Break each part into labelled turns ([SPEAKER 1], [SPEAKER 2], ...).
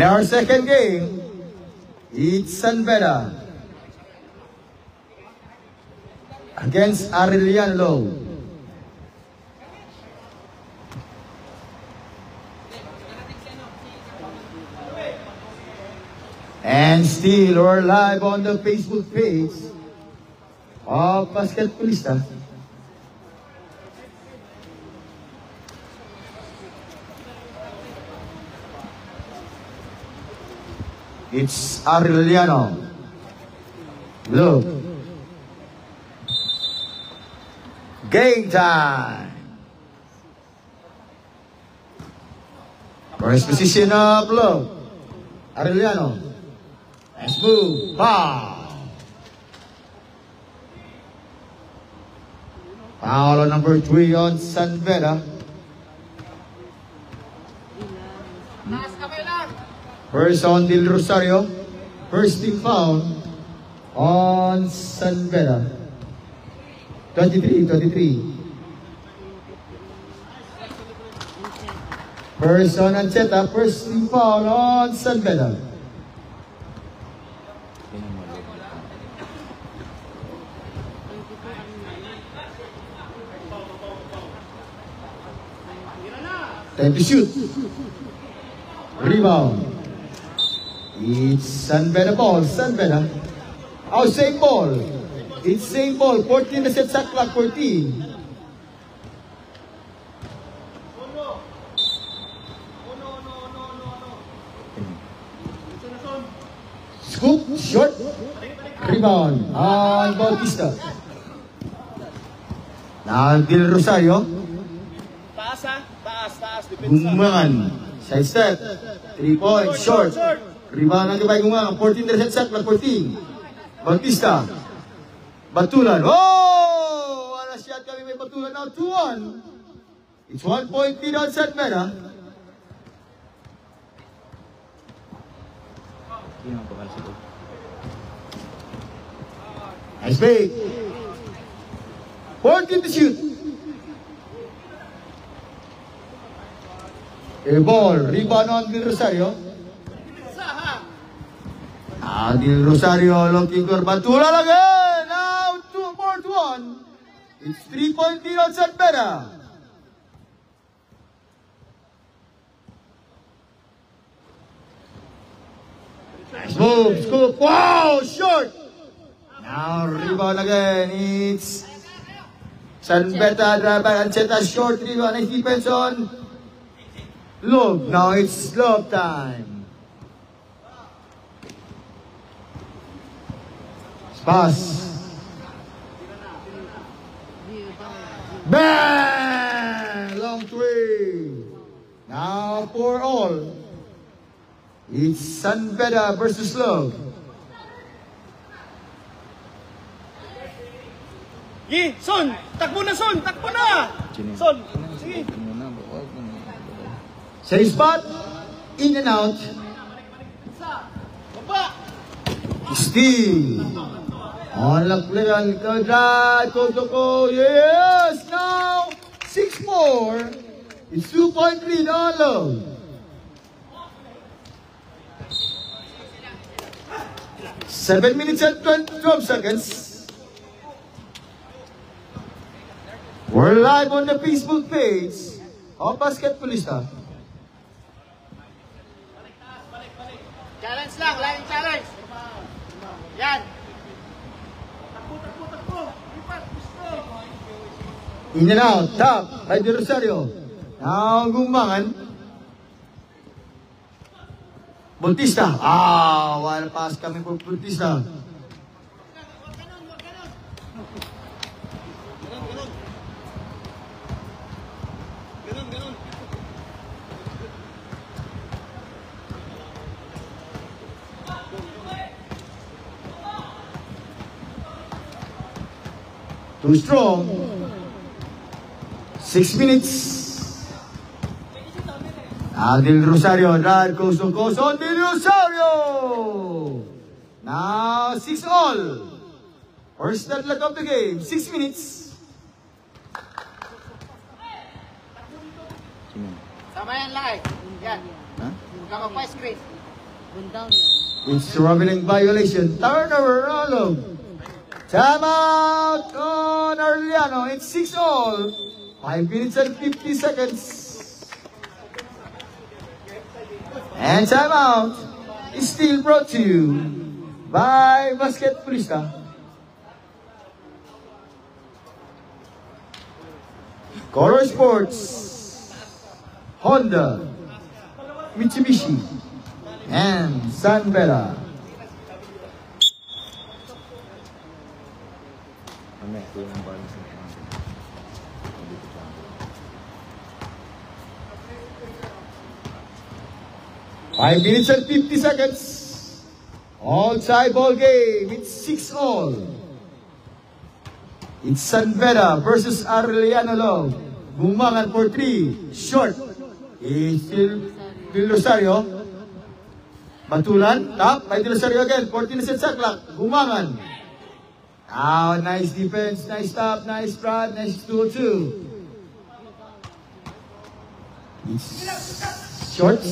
[SPEAKER 1] our second game, it's San Beda against Aureliano Low. And still, we're live on the Facebook page of Basketballista. It's Aureliano. Look. Game time. First position of Look. Aureliano. Nice move. Foul. Foul on number 3 on San Beda. First on Del Rosario. First team foul on San Beda. 23. First on Ancheta. First team foul on San Beda. Time to shoot. Rebound. It's San Beda ball. San Beda. Oh, same ball. It's same ball. 14 na set shot clock. 14. Scoop. Short. Rebound. On Bautista. Now Del Rosario. Taas. Gumangan. Side step. 3 points. Short. Rebound ang gabay Gumangan. 14 na set shot clock. 14. Bautista. Batulan. Oh! Wala shot kami may Batulan. Now 2-1. It's 1 point lead on San Beda. Nice fake. 14 to shoot. A ball. Rebound on Del Rosario. Del Rosario looking for Batulan again. Now 2-1. It's 3 point lead on San Beda. Nice move. Scoop. Wow! Short. Now rebound again. It's San Beda. Drive by Ancheta. Short rebound. Nice defense on Love. Now it's Love time. Pass. Bang! Long 3. Now for all. It's San Beda versus Love.
[SPEAKER 2] Son! Takbo na, Son! Takbo na! Son! Sige!
[SPEAKER 1] Same spot. In and out. Steal. On the play on the drive. Go. Yes! Now 6-4. It's 2 point lead on Love. Seven minutes and 12 seconds. We're live on the Facebook page of Basketballista.
[SPEAKER 2] Challenge lang, line challenge. Yan. Takbo.
[SPEAKER 1] In and out, top by Del Rosario. Now Gumangan. Bautista. Wala pass kami po Bautista. Too strong. 6 minutes. Del Rosario. Drive goes on Del Rosario. Now 6-all. First deadlock of the game. 6 minutes.
[SPEAKER 2] Sama yan lang eh. Yan. Huwag ka magpa-screen.
[SPEAKER 1] It's traveling violation. Turnover, Arlo. Timeout on Arellano. It's 6-all. 5 minutes and 50 seconds. And timeout is still brought to you by Basketballista. Color Sports, Honda, Mitsubishi, and Sunbella. Five minutes and 50 seconds. All-tie ball game. It's 6-all. It's Sunbella versus Arellano Love. Gumangan for 3. Short. It's still Del Rosario. Batulan. Top. By Del Rosario again. 14 seconds sa clock. Gumangan. Now, nice defense. Nice stop. Nice front. Nice 2-2. It's short.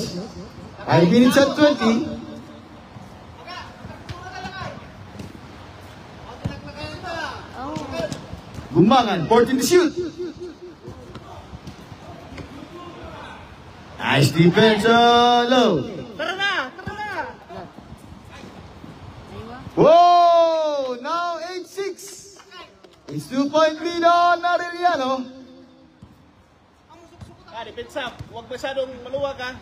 [SPEAKER 1] 5 minutes and 20. Gumangan, 14 to shoot. Nice defense, low.
[SPEAKER 2] Tara na!
[SPEAKER 1] Whoa! Now 8-6. It's 2-point lead on Arellano.
[SPEAKER 2] Depensa. Huwag masyadong maluwag ha.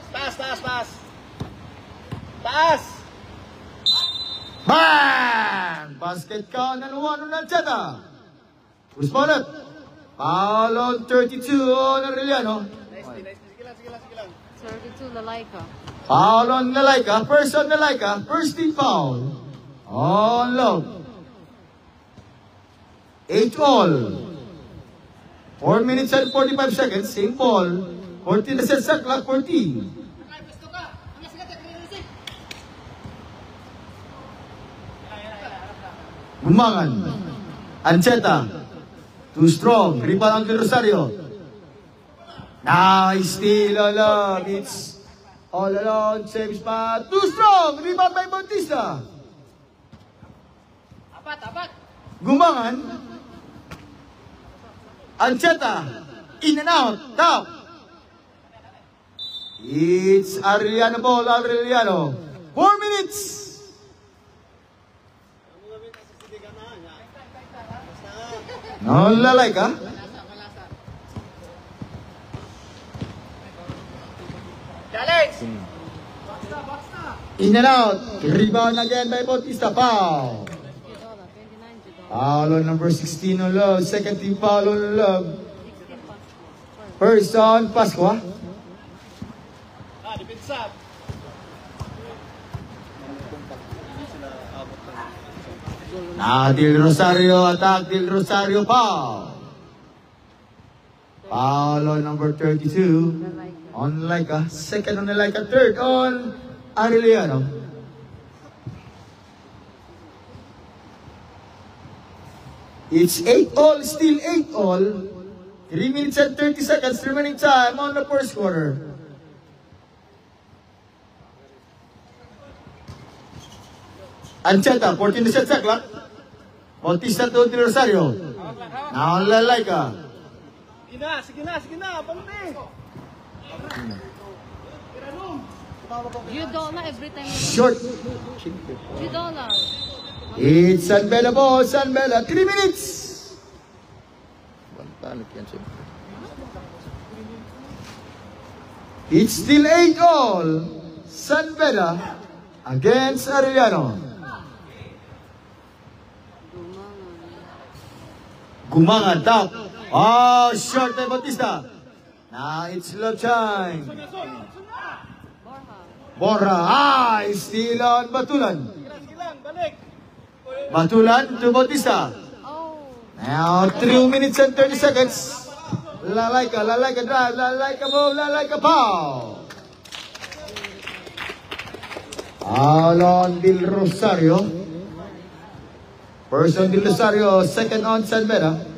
[SPEAKER 2] Taas. Taas!
[SPEAKER 1] Bang! Basket count and 1 on Ancheta. Responded. Foul on 32 on Arellano.
[SPEAKER 2] Nice. Sige lang.
[SPEAKER 3] 32, Lalaika.
[SPEAKER 1] Foul on Lalaika. First on Lalaika. First team foul. On Love. 8-all. 4 minutes and 45 seconds. Same ball. 14 na set sa clock. 14. Gumangan. Ancheta. Too strong. Rebound ang Del Rosario. Nice steal on Love. It's all alone. Same spot. Too strong. Rebound by Bautista.
[SPEAKER 2] Apat.
[SPEAKER 1] Gumangan. Ancheta. In and out. Top. It's Arellano ball. Arellano. 4 minutes. No, Lalaika.
[SPEAKER 2] Challenge!
[SPEAKER 1] In and out. Rebound again by Bautista. Foul. Foul on number 16 on Love. Second team foul on Love. First on Pascua.
[SPEAKER 2] Depensa.
[SPEAKER 1] Del Rosario attack. Del Rosario foul. Foul on number 32 on Laika. Second on Laika. Third on Arellano. It's 8-all. Still 8-all. 3 minutes and 30 seconds remaining time on the first quarter. Ancheta, 14 set sa clock. Bautista to Del Rosario. Now on Lalaika.
[SPEAKER 2] Sige na. Pampi!
[SPEAKER 3] Judola every time.
[SPEAKER 1] Short.
[SPEAKER 3] Judola.
[SPEAKER 1] It's Sunbella ball. Sunbella. 3 minutes. It's still 8-all. Sunbella against Arellano. Gumangan top. Oh, short by Bautista. Now it's love time. Borja. Still on Batulan.
[SPEAKER 2] Sige lang, balik!
[SPEAKER 1] Batulan to Bautista.
[SPEAKER 3] Oh.
[SPEAKER 1] Now 3 minutes and 30 seconds. Lalaika drive, Lalaika move, Lalaika foul. Foul on Del Rosario. First on Del Rosario, second on Sunbella.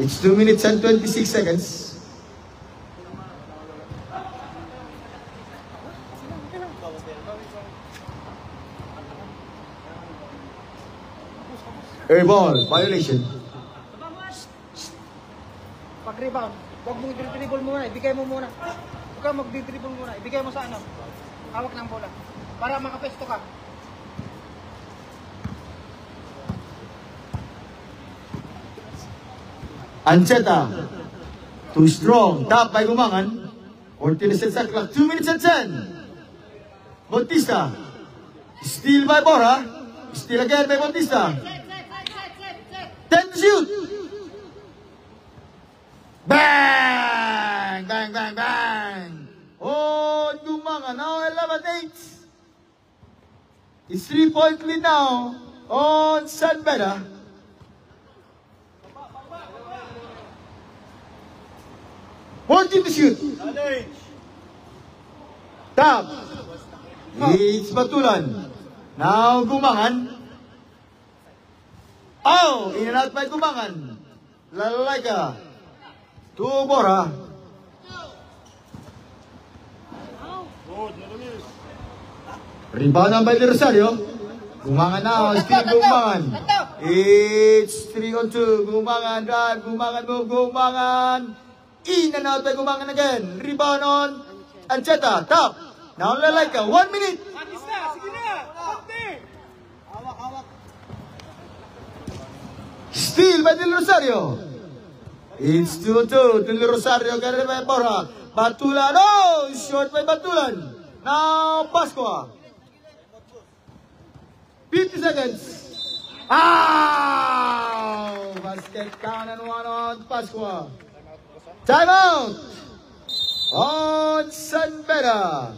[SPEAKER 1] It's 2 minutes and 26 seconds. Air ball, violation.
[SPEAKER 2] Pag-rebound, huwag mong i-dribble muna, ibigay mo muna. Huwag kang mag-dribble muna, ibigay mo sa ano. Hawak ng bola. Para makapesto ka.
[SPEAKER 1] Ancheta. Too strong. Tap by Gumangan. 14 seconds sa clock. 2 minutes and 10. Bautista. Steal by Bora. Steal again by Bautista. 10 to shoot. Bang! Bang, bang, bang. Oh, Gumangan. Now 11-8. It's 3-point lead now on San Beda. Wanting to shoot. Tap. It's Batulan. Now Gumangan. Oh, in and out by Gumangan. Lalaika. To Bora. Rebound by Rosario. Gumangan now. Still Gumangan. It's 3-on-2. Gumangan drive. Gumangan move. Gumangan. In and out by Gumangan again. Rebound on Ancheta. Top. Now Lalaika. 1 minute. Steal by Del Rosario. It's 2-2. Del Rosario carried by Bora. Batulan. Oh! Short by Batulan. Now Pascua. 50 seconds. Ah! Basket count and 1 on Pascua. Timeout on San Beda.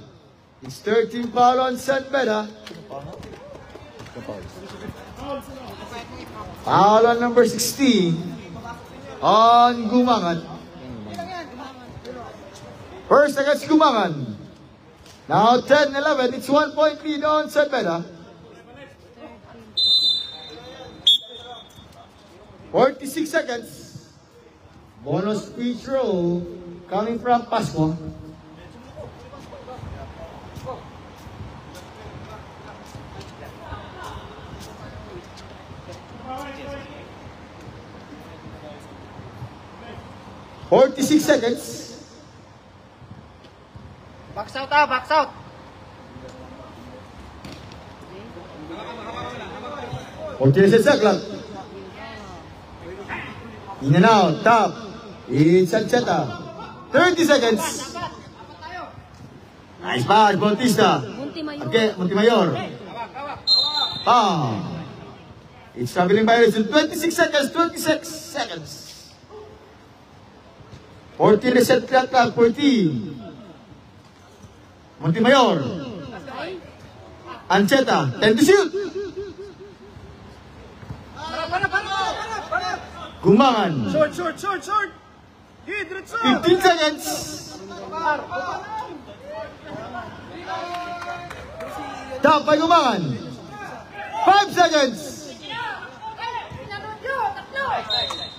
[SPEAKER 1] It's 13 foul on San Beda. Foul on number 16 on Gumangan. First against Gumangan. Now 10-11. It's 1 point lead on San Beda. 46 seconds. Bonus free throw coming from Pascua. "46 seconds.
[SPEAKER 2] Box out ah, box out.
[SPEAKER 1] 14 seconds sa clock. In and out, top. It's Ancheta. 30 seconds. Nice pass, Bautista.
[SPEAKER 3] Montemayor.
[SPEAKER 1] Okay, Montemayor. It's traveling by 26 seconds, 26 seconds. 14 reset clock, 14. Montemayor. Ancheta, 10 to shoot.
[SPEAKER 2] Para.
[SPEAKER 1] Gumangan.
[SPEAKER 2] Short. Diretso.
[SPEAKER 1] 15 seconds. Top by Gumangan. 5 seconds.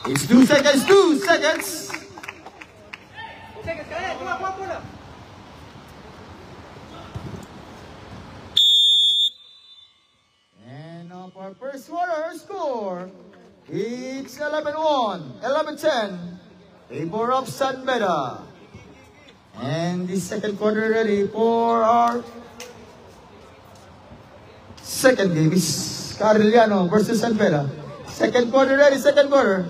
[SPEAKER 1] It's 2 seconds, 2 seconds. And now for first quarter score, it's 11-1, 11-10. Favor of San Beda. And the second quarter ready for our second game is Carigliano versus San Beda. Second quarter ready, second quarter.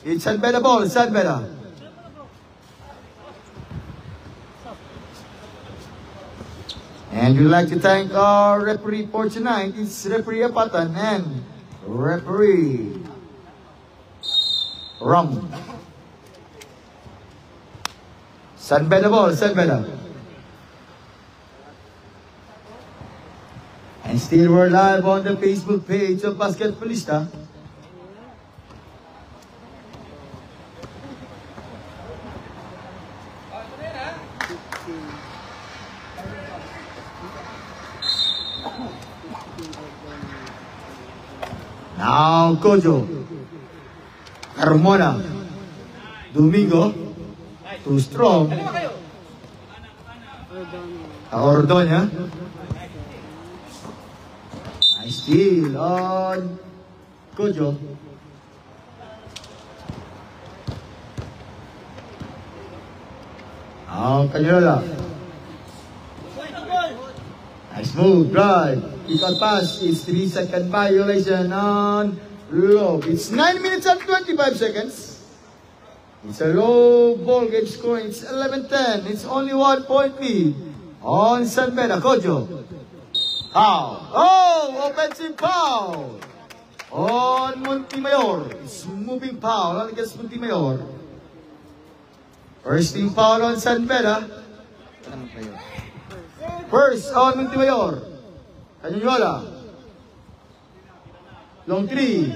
[SPEAKER 1] It's San Beda ball, San Beda. And we'd like to thank our referee for tonight. It's referee Apatan and referee Ram. San Beda ball, San Beda. And still we're live on the Facebook page of Basketballista. Now Kojo. Carmona. Domingo. Too strong.
[SPEAKER 2] Ano ba kayo?
[SPEAKER 3] Ordonio.
[SPEAKER 1] Ordoña. Nice steal on Kojo. Canyola. Nice move, drive. Kick out pass. It's 3-second violation on Low. It's 9 minutes and 25 seconds. It's a low ball game score. It's 11-10. It's only 1 point lead on San Beda. Kojo. Foul. Oh, offensive foul on Montemayor. It's moving foul against Montemayor. First team foul on San Beda. First on Montemayor. Canyola. Long three.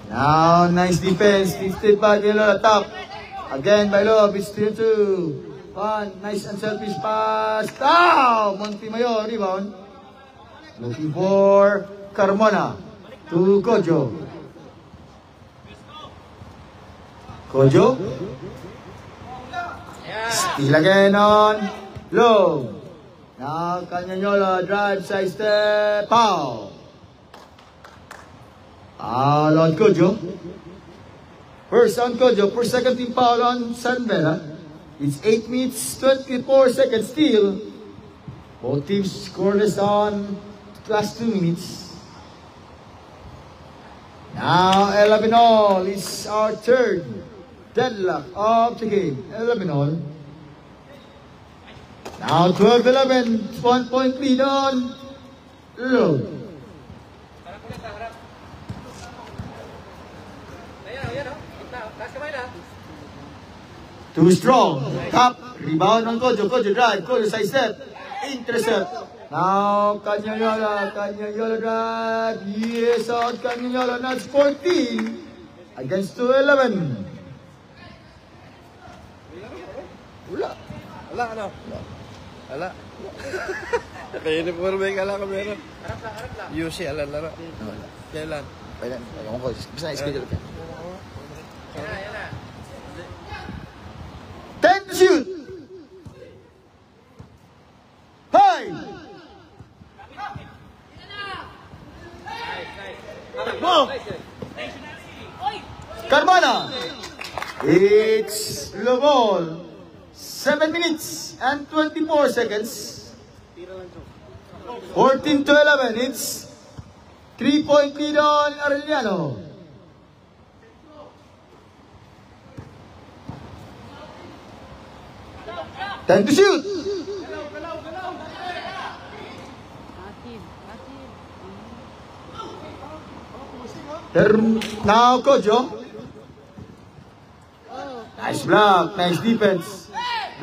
[SPEAKER 1] Now, nice defense. Lifted by Canyola. Top. Again by Love. It's 3-2. One. Nice and selfish pass. Oh! Montemayor. Rebound. Looking for Carmona. To Kojo. Kojo. Steal again on Low. Now Canyola drive, side step, foul. Foul on Kojo. First on Kojo, for second team foul on San Beda. It's 8 minutes, 24 seconds still. Both teams scoreless on last 2 minutes. Now 11 all is our third deadlock of the game. 11 all. Now 12-11, 1 point lead on Low. Too strong. Top. Rebound on Kojo. Kojo drive. Kojo side step. Intercept. Now Canyola drive. Yes, out Canyola. That's 14 against 2-11.
[SPEAKER 4] Wala ano? Wala. Naka-uniform ay kala ka meron.
[SPEAKER 2] Harap lang.
[SPEAKER 4] UC alam laro. Kailan?
[SPEAKER 1] Kailan? Ayaw ko. Basta na-schedule ka.
[SPEAKER 2] Yan na.
[SPEAKER 1] 10 to shoot. Hey! Move! Carmona! It's the ball. 7 minutes and 24 seconds. 14-11. It's 3-point lead on Arellano. Time to shoot. Now Kojo. Nice block, nice defense.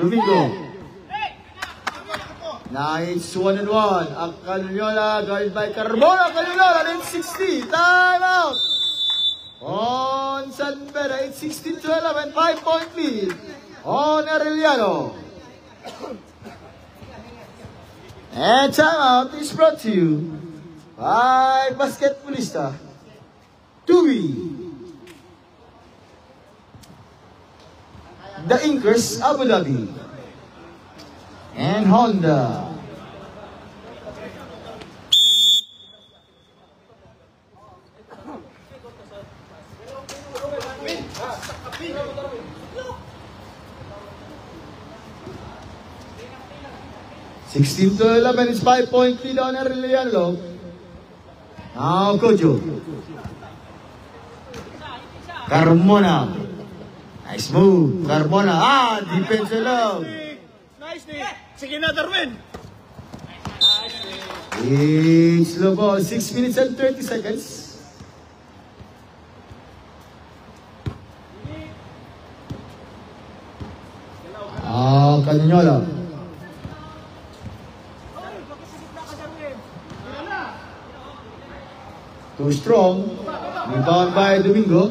[SPEAKER 1] Domingo. Nice 1-1. Canyola guarded by Carmona. Canyola, and it's 60. Time out. On San Beda, it's 16-11. 5-point lead on Arellano. And timeout is brought to you by Basketballista Tui, The Inkers Abu Dhabi, and Honda. Sixteen to 11 is 5-point lead on Arellano. Now Kojo. Carmona. Nice move. Carmona. Defense alone.
[SPEAKER 2] Nice, Nick. Sige na, Darwin.
[SPEAKER 1] It's low ball. 6 minutes and 30 seconds. Canyola. Too strong. Rebound by Domingo.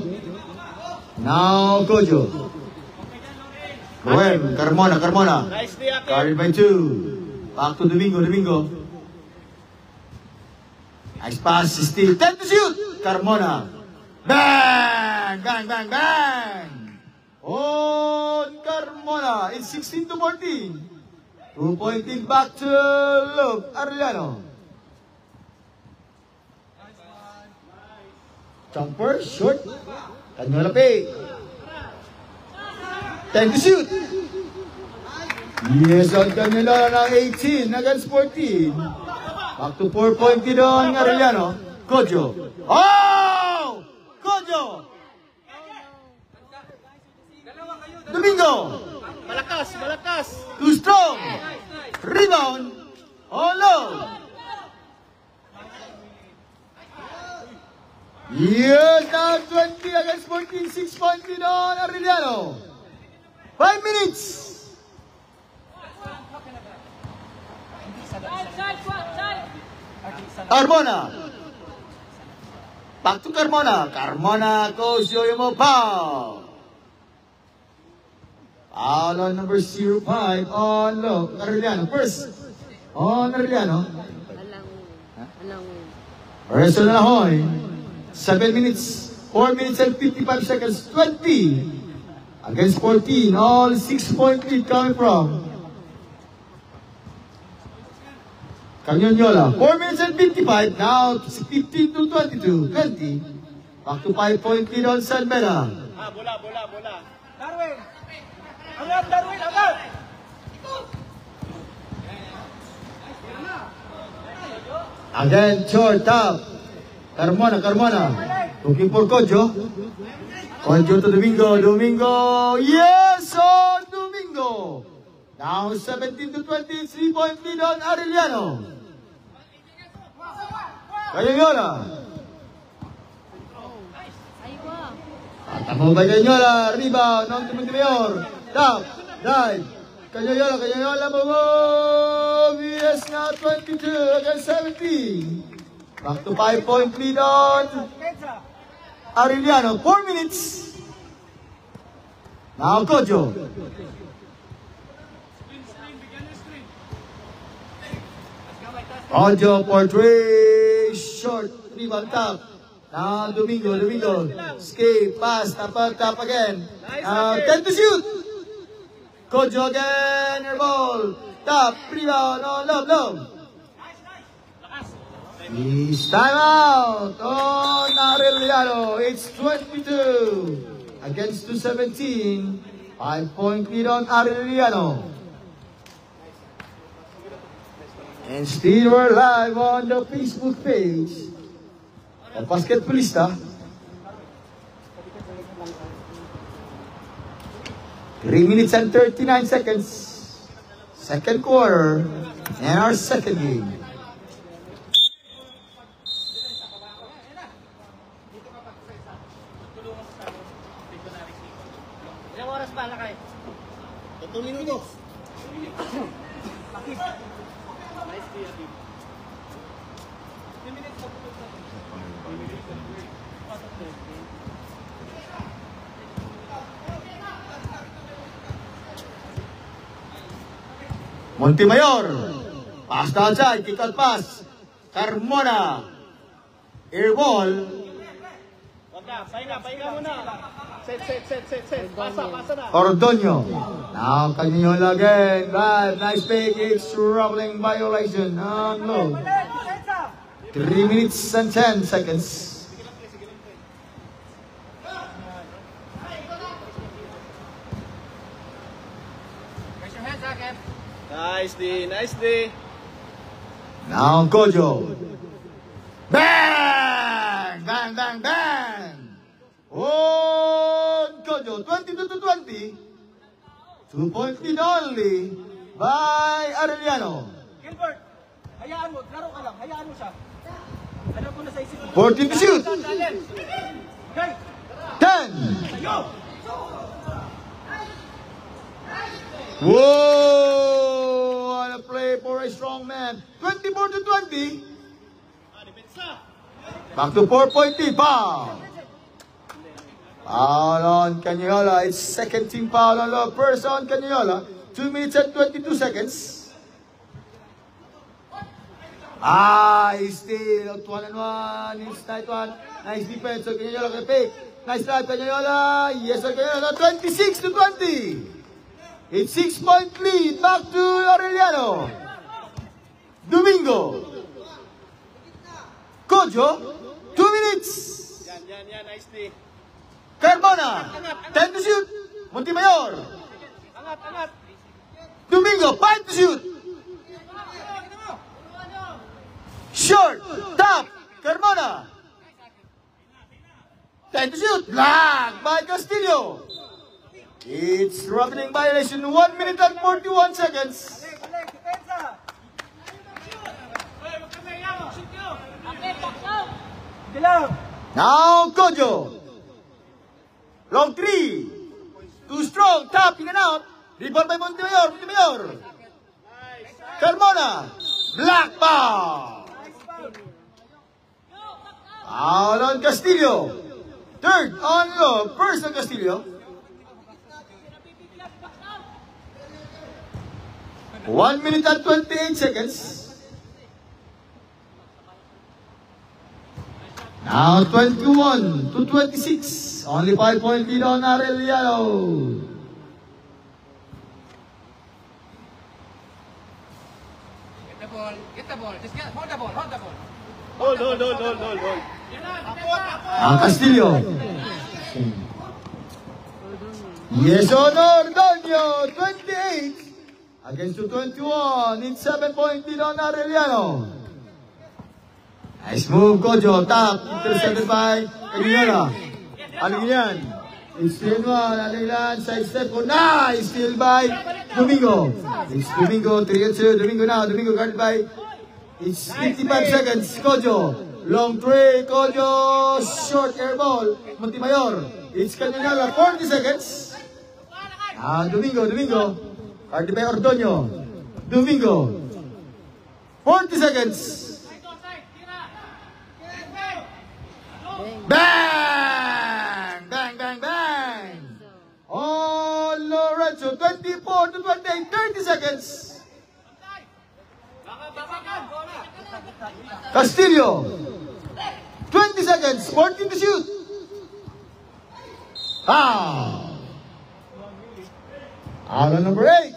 [SPEAKER 1] Now Kojo. Gwen. Carmona.
[SPEAKER 2] Nice, Nick.
[SPEAKER 1] Carried by 2. Back to Domingo. Nice pass. Still 10 to shoot. Carmona. Bang! Bang! Bang! Bang! Bang! On Carmona. It's 16-14. 2-point lead back to Luke Arellano. Jumper, short. Canyola Pay. 10 to shoot. Yes, on Canyola ng 18 against 14. Back to 4-point lead on Arellano. Kojo. Oh! Kojo! Domingo!
[SPEAKER 2] Malakas, malakas.
[SPEAKER 1] Too strong! Rebound! On low! Yes, now 20 against 14. 6-point lead on Arellano. 5 minutes! Carmona. Back to Carmona. Carmona goes Yoyomo foul. Foul on number 05 on low. Arellano. First on Arellano.
[SPEAKER 3] Alang.
[SPEAKER 1] Personal Ahoy. 7 minutes. 4 minutes and 55 seconds. 20 against 14. All 6-point lead coming from Canyola. 4 minutes and 55. Now 15 to 22. 20. Back to 5-point lead on San Mena.
[SPEAKER 2] Bola. Darwin. Agad, Darwin, agad.
[SPEAKER 1] Again, short top. Carmona. Looking for Kojo. Kojo to Domingo. Yes, on Domingo. Now 17 to 20. 3-point lead on Arellano. Canyola.
[SPEAKER 3] Aywa.
[SPEAKER 1] Tamo by Canyola. Rebound. On to Montemayor. Top. Dive. Canyola. Move. Yes, now 22 against 17. Back to 5-point lead on Arellano. 4 minutes. Now Kojo. Kojo for 3. Short. Rebound top. Now Domingo. Escape. Pass. Tap again. Now 10 to shoot. Kojo again. Air ball. Top. Rebound. On low. He's time out on Arellano. It's 22 against 217. 5-point lead on Arellano. And still we're live on the Facebook page of Basketballista. 3 minutes and 39 seconds. Second quarter and our second game.
[SPEAKER 2] Ilang oras pa lakay? 2 minutos.
[SPEAKER 1] Montemayor. Pass to outside. Kick out pass. Carmona. Air ball.
[SPEAKER 2] Wag na, pahinga muna. Set. Pasa na.
[SPEAKER 1] Ordonio. Now Canyola again. Right. Nice fake. It's troubling violation. Unload. 3 minutes and 10 seconds.
[SPEAKER 2] Raise your hands, Kev. Nice D.
[SPEAKER 1] Now Kojo. Bang! Oh, Kojo. 22 to 20. 2-point lead only by Arellano.
[SPEAKER 2] Gilbert, hayaan mo. Laro ka lang. Hayaan mo siya. Alam ko na sa isip mo.
[SPEAKER 1] 14 to shoot.
[SPEAKER 2] Okay.
[SPEAKER 1] 10.
[SPEAKER 2] Go!
[SPEAKER 1] Whoa! What a play for a strong man. 24 to 20. Back to 4-point lead. Foul. Foul on Canyola. It's second team foul on the first on Canyola. 2 minutes and 22 seconds. He's still out 1-1. It's tight one. Nice defense. So Canyola can pick. Nice drive, Cañola. Yes, sir, Cañola. 26 to 20. It's 6-point lead. Back to Aureliano. Domingo. Kojo. 2 minutes.
[SPEAKER 4] Yan, nicely.
[SPEAKER 1] Carmona. 10 to shoot. Montemayor.
[SPEAKER 4] Angat.
[SPEAKER 1] Domingo. 5 to shoot. Short. Top. Carmona. 10 to shoot. Blocked by Castillo. It's traveling violation. 1 minute and 41 seconds. Now Kojo. Long 3. Too strong. Tap in and out. Rebound by Montemayor. Carmona. Black ball. Out on Castillo. Third on first on Castillo. 1 minute and 28 seconds. Now 21 to 26. Only 5-point lead on Arellano.
[SPEAKER 2] Get the ball. Just hold the ball.
[SPEAKER 4] Hold.
[SPEAKER 1] Castillo. Yes, Ordonio. 28 against 21. It's 7-point lead on Arellano. Nice move, Kojo. Tap. Intercepted by Cañola. Ano yan? It's 3-1. Aleglan. Side step. Nice. Steal by Domingo. It's Domingo. 3-2. Domingo now. Domingo guarded by. It's 55 seconds. Kojo. Long tray. Kojo. Short air ball. Montemayor. It's Cañola. 40 seconds. Domingo. Guarded by Ordonio. Domingo. 40 seconds. Bang! Oh, Lorenzo, 24 to 28, 30 seconds. Castillo, 20 seconds, 14 to shoot. Out number 8.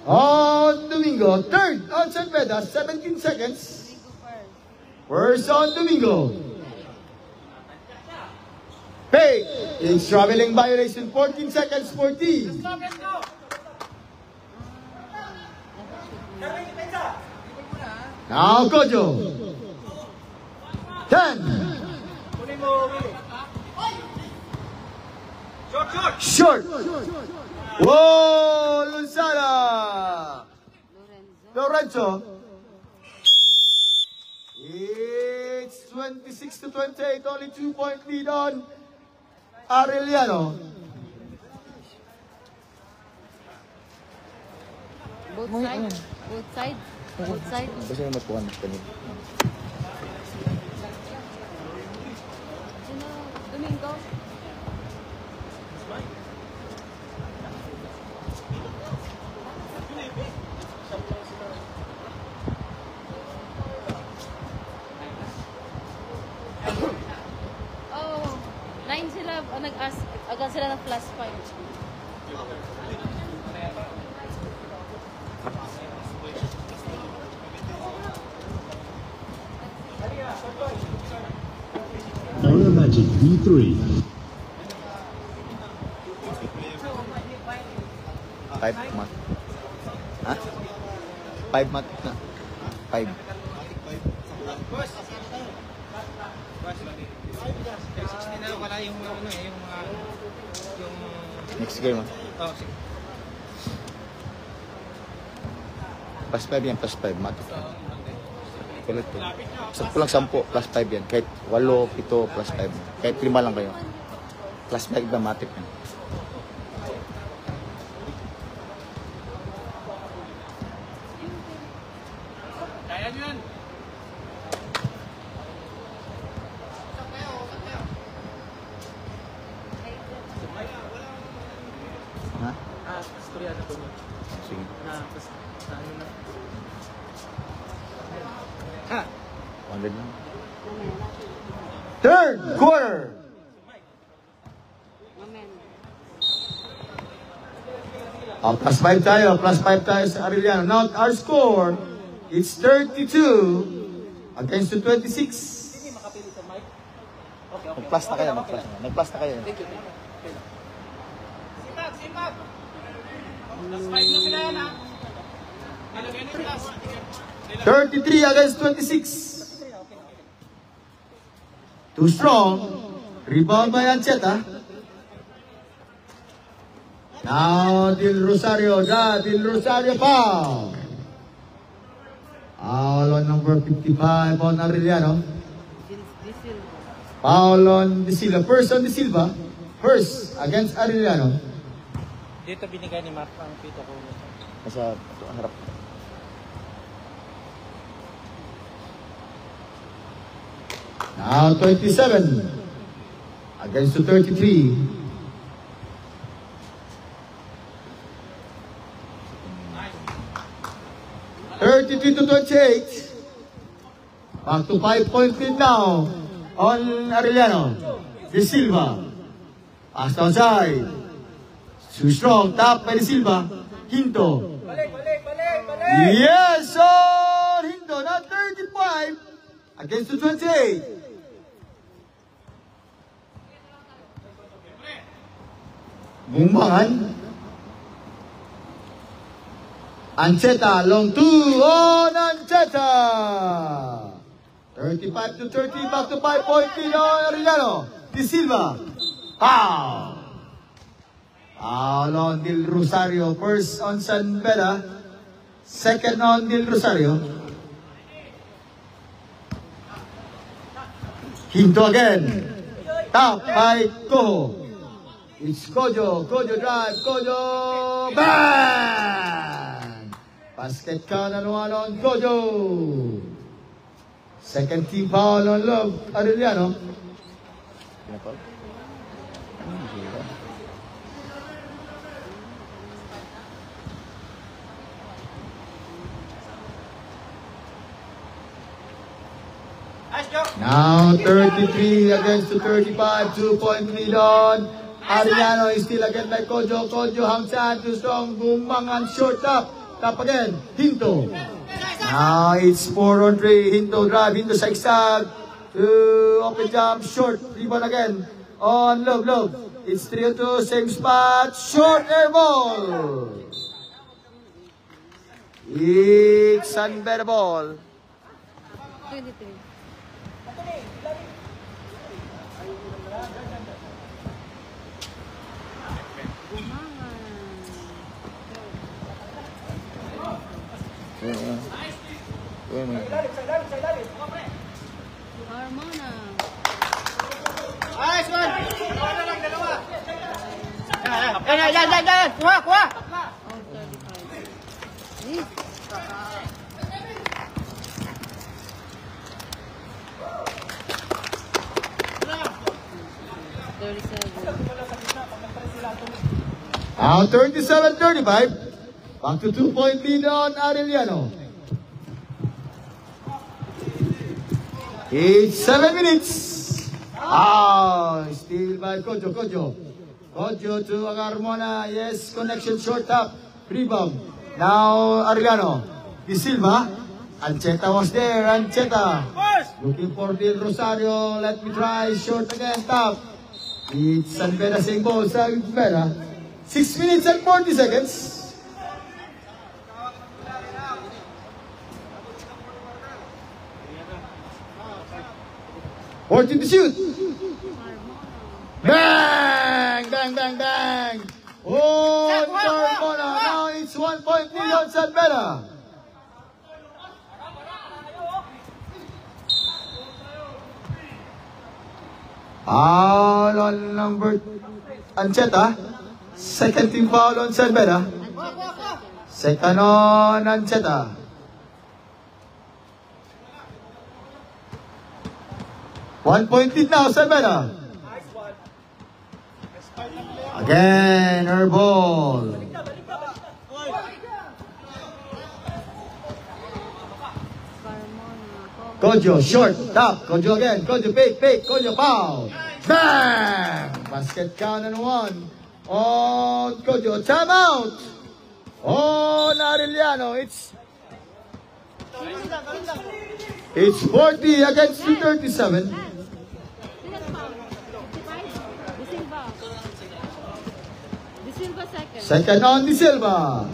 [SPEAKER 1] On Domingo, third on Cepeda, 17 seconds. First on Domingo. Hey, it's traveling violation, 14 seconds, 14. Now Kojo. 10. Short. Whoa, Luzada. Lorenzo. It's 26 to 28, only 2-point lead on Arellano.
[SPEAKER 3] Both side.
[SPEAKER 5] Kasi naman po ang kanina.
[SPEAKER 3] Domingo. Oh, 9 sila, nag-ask, agad sila ng plus 5.
[SPEAKER 6] Aura Magic V3.
[SPEAKER 5] 5 mat. Ha? 5 mat na. 5.
[SPEAKER 2] Wala yung
[SPEAKER 5] Next game ah.
[SPEAKER 2] sige.
[SPEAKER 5] Plus 5 yan, plus 5 mat. Kulit to. Sakto lang 10, plus 5 yan. Kahit 8, 7, plus 5. Kahit 5 lang kayo. Plus 5 na matik yan.
[SPEAKER 2] Kaya nyo yan.
[SPEAKER 5] Ha?
[SPEAKER 2] Storya na po.
[SPEAKER 5] Sige.
[SPEAKER 2] Ano na.
[SPEAKER 5] 100 lang.
[SPEAKER 1] Third quarter. Plus 5 tayo. Plus 5 tayo sa Arellano. Now, our score, it's 32 against to 26.
[SPEAKER 5] Nag-plus na kayo, nag-plus na. Nag-plus na kayo.
[SPEAKER 4] Simak! Plus 5 na sila yan, ha?
[SPEAKER 1] 33 against 26. Too strong. Rebound by Ancheta. Now, Del Rosario. Del Rosario foul. Foul on number 55 on Arellano. Foul on De Silva. First on De Silva. First against Arellano.
[SPEAKER 2] Dito binigay ni Mark ang pito ko.
[SPEAKER 5] Nasa harap.
[SPEAKER 1] Now 27 against to 33. To 28. Back to 5-point lead now on Arellano. De Silva. Pass outside. Too strong. Tap by De Silva. Hinto.
[SPEAKER 2] Balik!
[SPEAKER 1] Yes, on Hinto. Not 35 against to 28. Bumbangan. Ancheta, long two on Ancheta. 35 to 30, back to 5-point lead on Arellano. De Silva. Foul. Foul on Del Rosario. First on San Beda. Second on Del Rosario. Hinto again. Top by Cojo. It's Cojo. Cojo drive. Cojo. Bang! Basket count on one on Cojo. Second team foul on Love Arellano.
[SPEAKER 5] Pinapal?
[SPEAKER 1] Now 33 against to 35. 2-point lead on Arellano is still again by Cojo. Cojo hangs on too strong. Bumbangan short up. Tap again. Hinto. Now it's 4 on 3. Hinto drive. Hinto sa extag. Open jump. Short. Rebound again. On Love. It's 3 on 2. Same spot. Short air ball. It's San Beda ball.
[SPEAKER 3] 23. Harmona.
[SPEAKER 2] Nice one! Dalawa. Yan! Kuha!
[SPEAKER 3] Oh, 35. Yes.
[SPEAKER 1] Now 37-35. Back to 2-point lead on Arellano. It's 7 minutes. Still by Cojo. Cojo to Agarmona. Yes, connection short up. Rebound. Now Arellano. De Silva. Ancheta was there. Ancheta. Looking for Del Rosario. Let me try. Short again. Top. It's San Beda saying ball. San Beda. 6 minutes and 40 seconds. 14 to shoot. Bang! Oh, Carmona. Now it's 1-point lead on San Beda. Foul on number Ancheta. Second team foul on San Beda. Second on Ancheta. One-point lead now, San Beda. Again, her ball. Cojo, short, top. Cojo again. Cojo, fake. Cojo, foul. Bang! Basket count and one. On Cojo, timeout. On Arellano, it's 40 against 237.
[SPEAKER 3] De Silva. De Silva second.
[SPEAKER 1] Second on De Silva.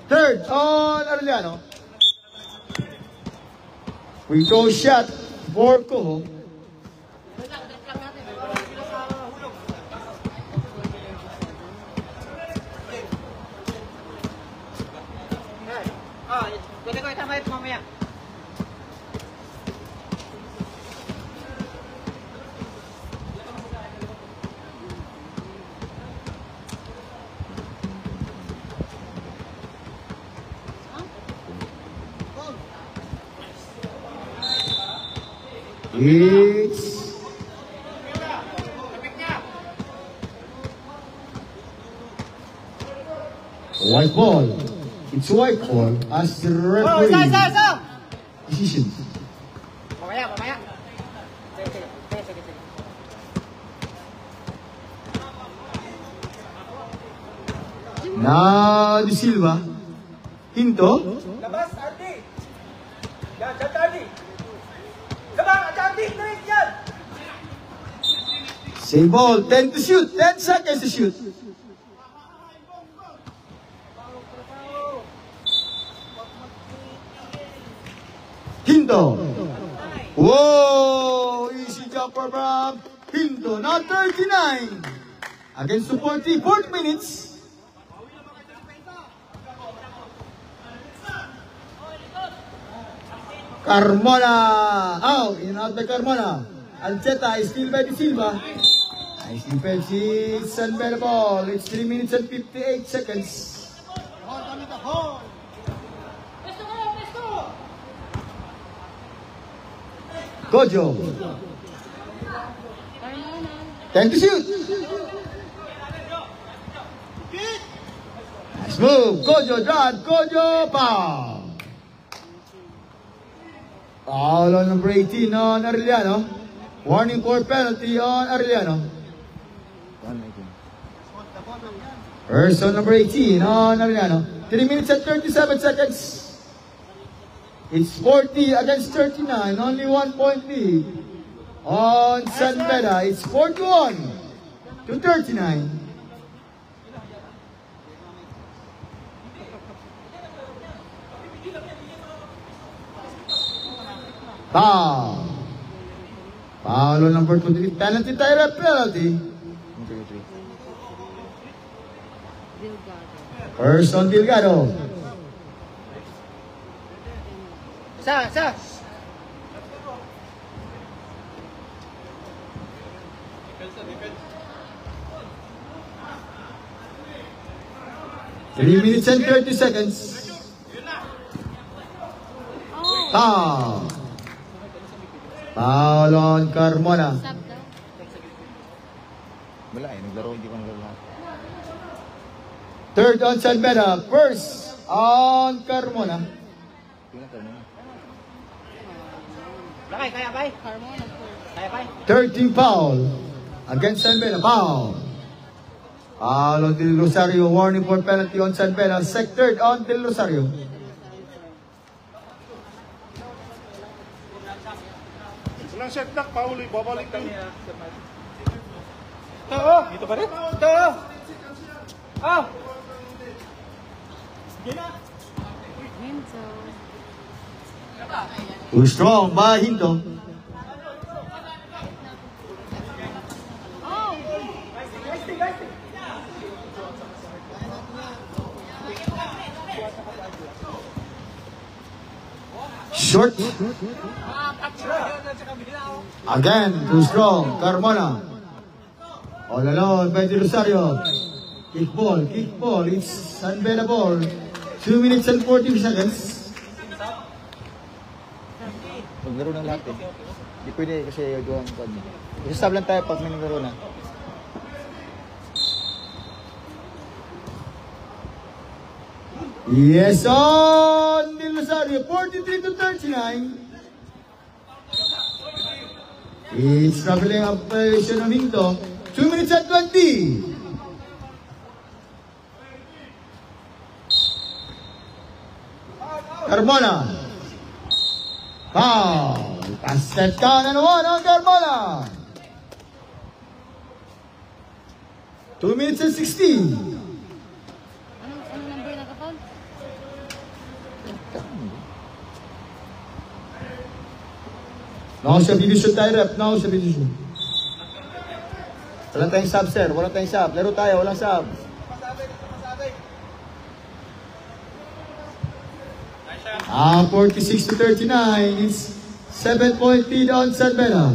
[SPEAKER 1] Third on Arellano. Free throw shot for Coho.
[SPEAKER 2] Pwede ko itama ito mamaya.
[SPEAKER 1] It's white ball. It's white ball as the referee decision.
[SPEAKER 2] Mamaya. Sige.
[SPEAKER 1] Now De Silva. Hinto.
[SPEAKER 2] Labas, Ardi! Yan, dyan, Ardi! Labas, Ardi! Straight yan!
[SPEAKER 1] Same ball. 10 to shoot. 10 seconds to shoot. Hinto. Whoa! Easy jumper from Hinto. Now 39. Against the 40 minutes. Carmona. Out. In out by Carmona. Alceta is still by De Silva. Nice defense. It's unbearable. It's 3 minutes and 58 seconds. Gojo. 10 to shoot. Nice move. Gojo drive. Gojo foul. Foul on number 18 on Arellano. Warning for penalty on Arellano. First on number 18 on Arellano. 3 minutes and 37 seconds. It's 40 against 39. Only 1 point lead. On San Beda, it's 41 to 39. Foul. Foul on number 23. Penalty, Tyra, penalty.
[SPEAKER 3] Delgado.
[SPEAKER 1] First on Delgado.
[SPEAKER 2] Sa!
[SPEAKER 1] 3 minutes and 30 seconds. Foul. Foul on Carmona.
[SPEAKER 3] Stop daw.
[SPEAKER 5] Wala eh, naglaro, hindi ko naglaro lahat.
[SPEAKER 1] Third on San Beda. First on Carmona.
[SPEAKER 2] Lakay, kaya bay?
[SPEAKER 3] Carmona first.
[SPEAKER 2] Kaya bay?
[SPEAKER 1] 13 foul against San Beda. Foul. Foul on Del Rosario. Warning for penalty on San Beda. Third on Del Rosario.
[SPEAKER 4] Walang shot clock, pauli, babalik lang.
[SPEAKER 2] Ito, dito pa rin? Ito,
[SPEAKER 3] Hinto.
[SPEAKER 1] Too strong by Hinto.
[SPEAKER 3] Oh!
[SPEAKER 1] Short. Again, too strong. Carmona. All alone by Del Rosario. Kick ball. It's San Beda ball. 2 minutes and 40 seconds.
[SPEAKER 5] Maglaro ng lahat eh. Hindi pwede kasi doon ko. Isasab lang tayo pag may naglaro na.
[SPEAKER 1] Yes, on Del Rosario. 43 to 39. It's traveling operation of Hinto. 2 minutes and 20. Carmona. Foul. Pass set down and one on Carmona. 2 minutes and 16.
[SPEAKER 3] Anong number na kapal?
[SPEAKER 1] No substitution tayo, rep. No substitution. Wala tayong sub, sir. Wala tayong sub. Laro tayo. Walang sub. 46 to 39. It's 7-point lead on San Beda.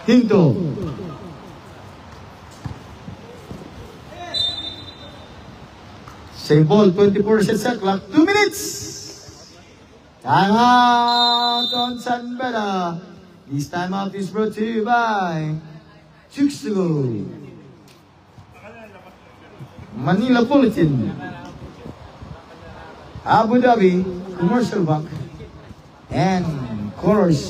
[SPEAKER 1] Hinto. Same ball, 24 set clock, 2 minutes. Time out on San Beda. This time out is brought to you by Chuksugo, Manila Bulletin, Abu Dhabi Commercial Bank, and Colors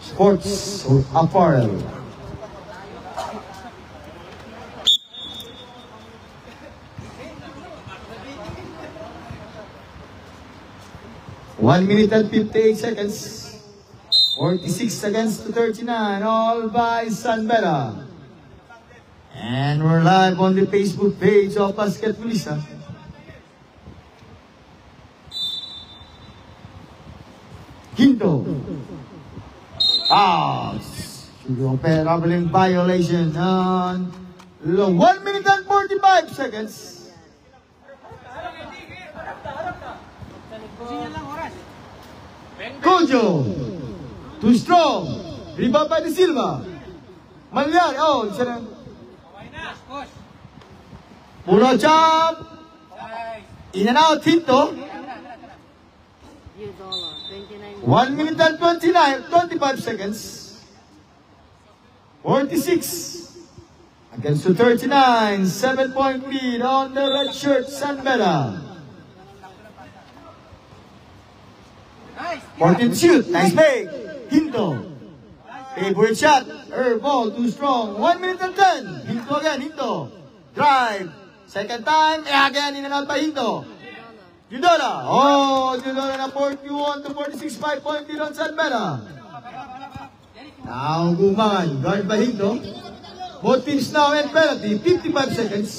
[SPEAKER 1] Sports Apparel. One minute and 58 seconds. 46 seconds to 39, all by San Beda. And we're live on the Facebook page of Basketballista. Quinto. Traveling violation on 1 minute and 45 seconds. Kojo. Too strong. Rebound by De Silva. Malyari. Oh, isa na. Puro jump. In and out, Hinto.
[SPEAKER 3] $29.
[SPEAKER 1] 1 minute and 25 seconds. 46 against 39. 7-point lead on the red shirt, San Beda. 14 shoot. Nice make. Hinto. Favorite shot. Ball too strong. 1 minute and 10. Hinto again. Hinto. Drive. Second time. Again in and out by Hinto. Judola. Oh, Judola na 41 to 46. 5-point lead on San Beda. Now Gumangan. Guard by Hinto. Both teams now and penalty. 55 seconds.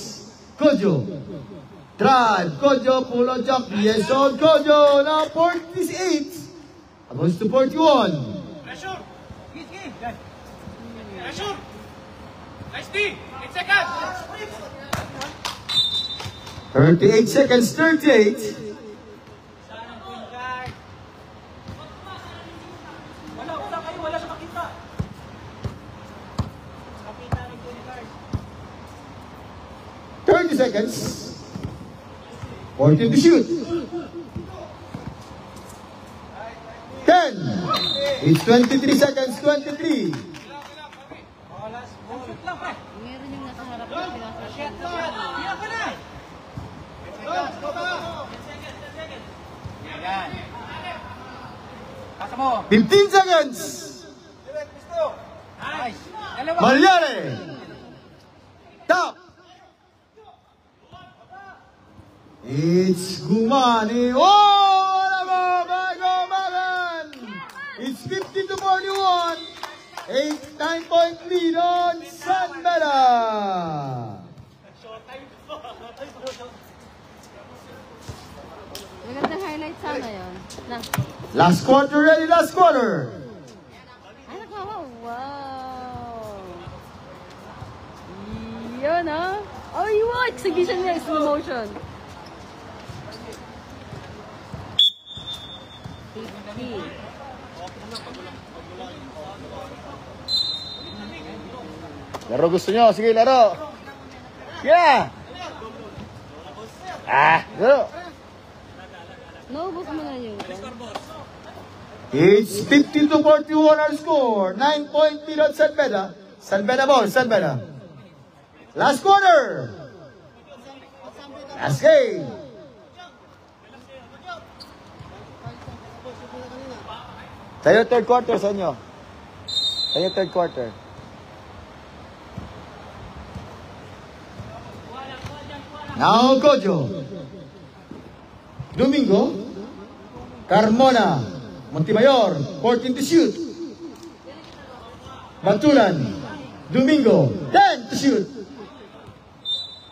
[SPEAKER 1] Kojo. Drive. Kojo. Pull on jump. Yes, on Kojo. Now 48. Goes to 41.
[SPEAKER 4] Pressure. Pressure. Nice D. 8 seconds.
[SPEAKER 1] 38 seconds. 38.
[SPEAKER 4] Wala siya makita.
[SPEAKER 1] 30 seconds. 14 to shoot. 10. It's 23 seconds. 23.
[SPEAKER 3] Meron yung nasa harap na pinasa.
[SPEAKER 2] Pasa mo.
[SPEAKER 1] 15 seconds.
[SPEAKER 2] Nice.
[SPEAKER 1] Malyari. Top. It's Gumani. Oh, Gumagan. It's 50 to 41. 9-point lead on San Beda.
[SPEAKER 3] Magandang highlight sana yun. Na.
[SPEAKER 1] Last quarter ready, last quarter.
[SPEAKER 3] Ay, nakawa. Wow. Yun, ah. Oh, yung exhibition niya, slow motion. 50.
[SPEAKER 5] Laro gusto nyo? Sige, laro. Yeah! Laro.
[SPEAKER 3] Naubos mo na yung
[SPEAKER 1] It's 50 to 41 our score. 9-point lead on San Beda. San Beda ball, San Beda. Last quarter. Last game.
[SPEAKER 5] Tayo third quarter sa inyo. Tayo third quarter.
[SPEAKER 1] Now Kojo. Domingo. Carmona. Montemayor, 14 to shoot. Batulan. Domingo, 10 to shoot.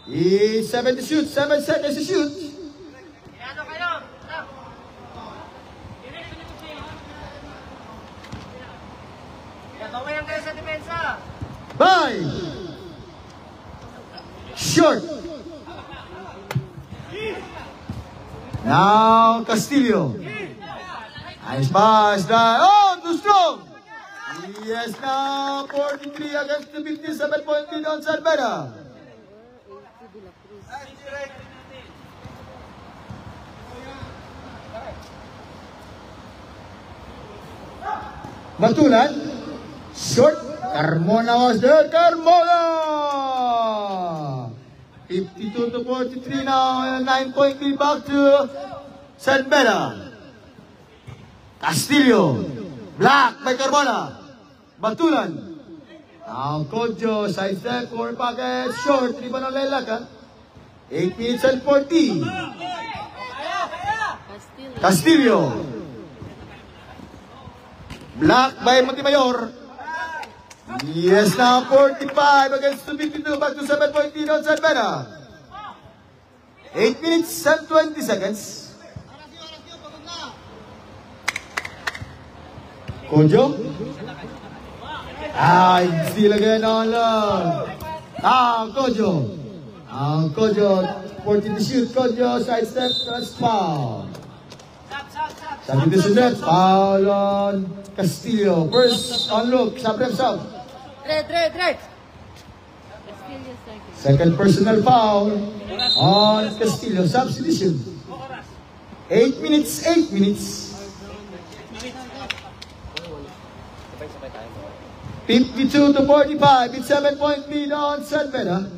[SPEAKER 1] It's 7 to shoot, 7 seconds to shoot.
[SPEAKER 2] Ano kayo? Bawayan kayo sa depensa.
[SPEAKER 1] 5. Short. Now Castillo. Nice pass. Oh, too strong. Yes, now 43 against the 57 point lead on Salvera. Batulan. Short. Carmona was there. Carmona! 52 to 43 now. 9-point lead back to Salvera. Castillo. Black by Carmona. Batulan. Now Kodjo. Side step. Corner pocket. Short. Di ba nang lelaka? 8 minutes and 40. Castillo. Black by Montemayor. Yes, now 45 against 52. Back to 7-point lead on Salvera. 8 minutes and 20 seconds. Kodjo. Still again on love. Kodjo. Kodjo. 14 to shoot. Kodjo. Side step. That's foul. Sabi to Sudet. Foul on Castillo. First on look. Sub-rep sub.
[SPEAKER 2] Red.
[SPEAKER 3] Castillo second.
[SPEAKER 1] Second personal foul on Castillo. Substitution. 8 minutes. 8 minutes. 52 to 45. It's 7-point lead on Salvera.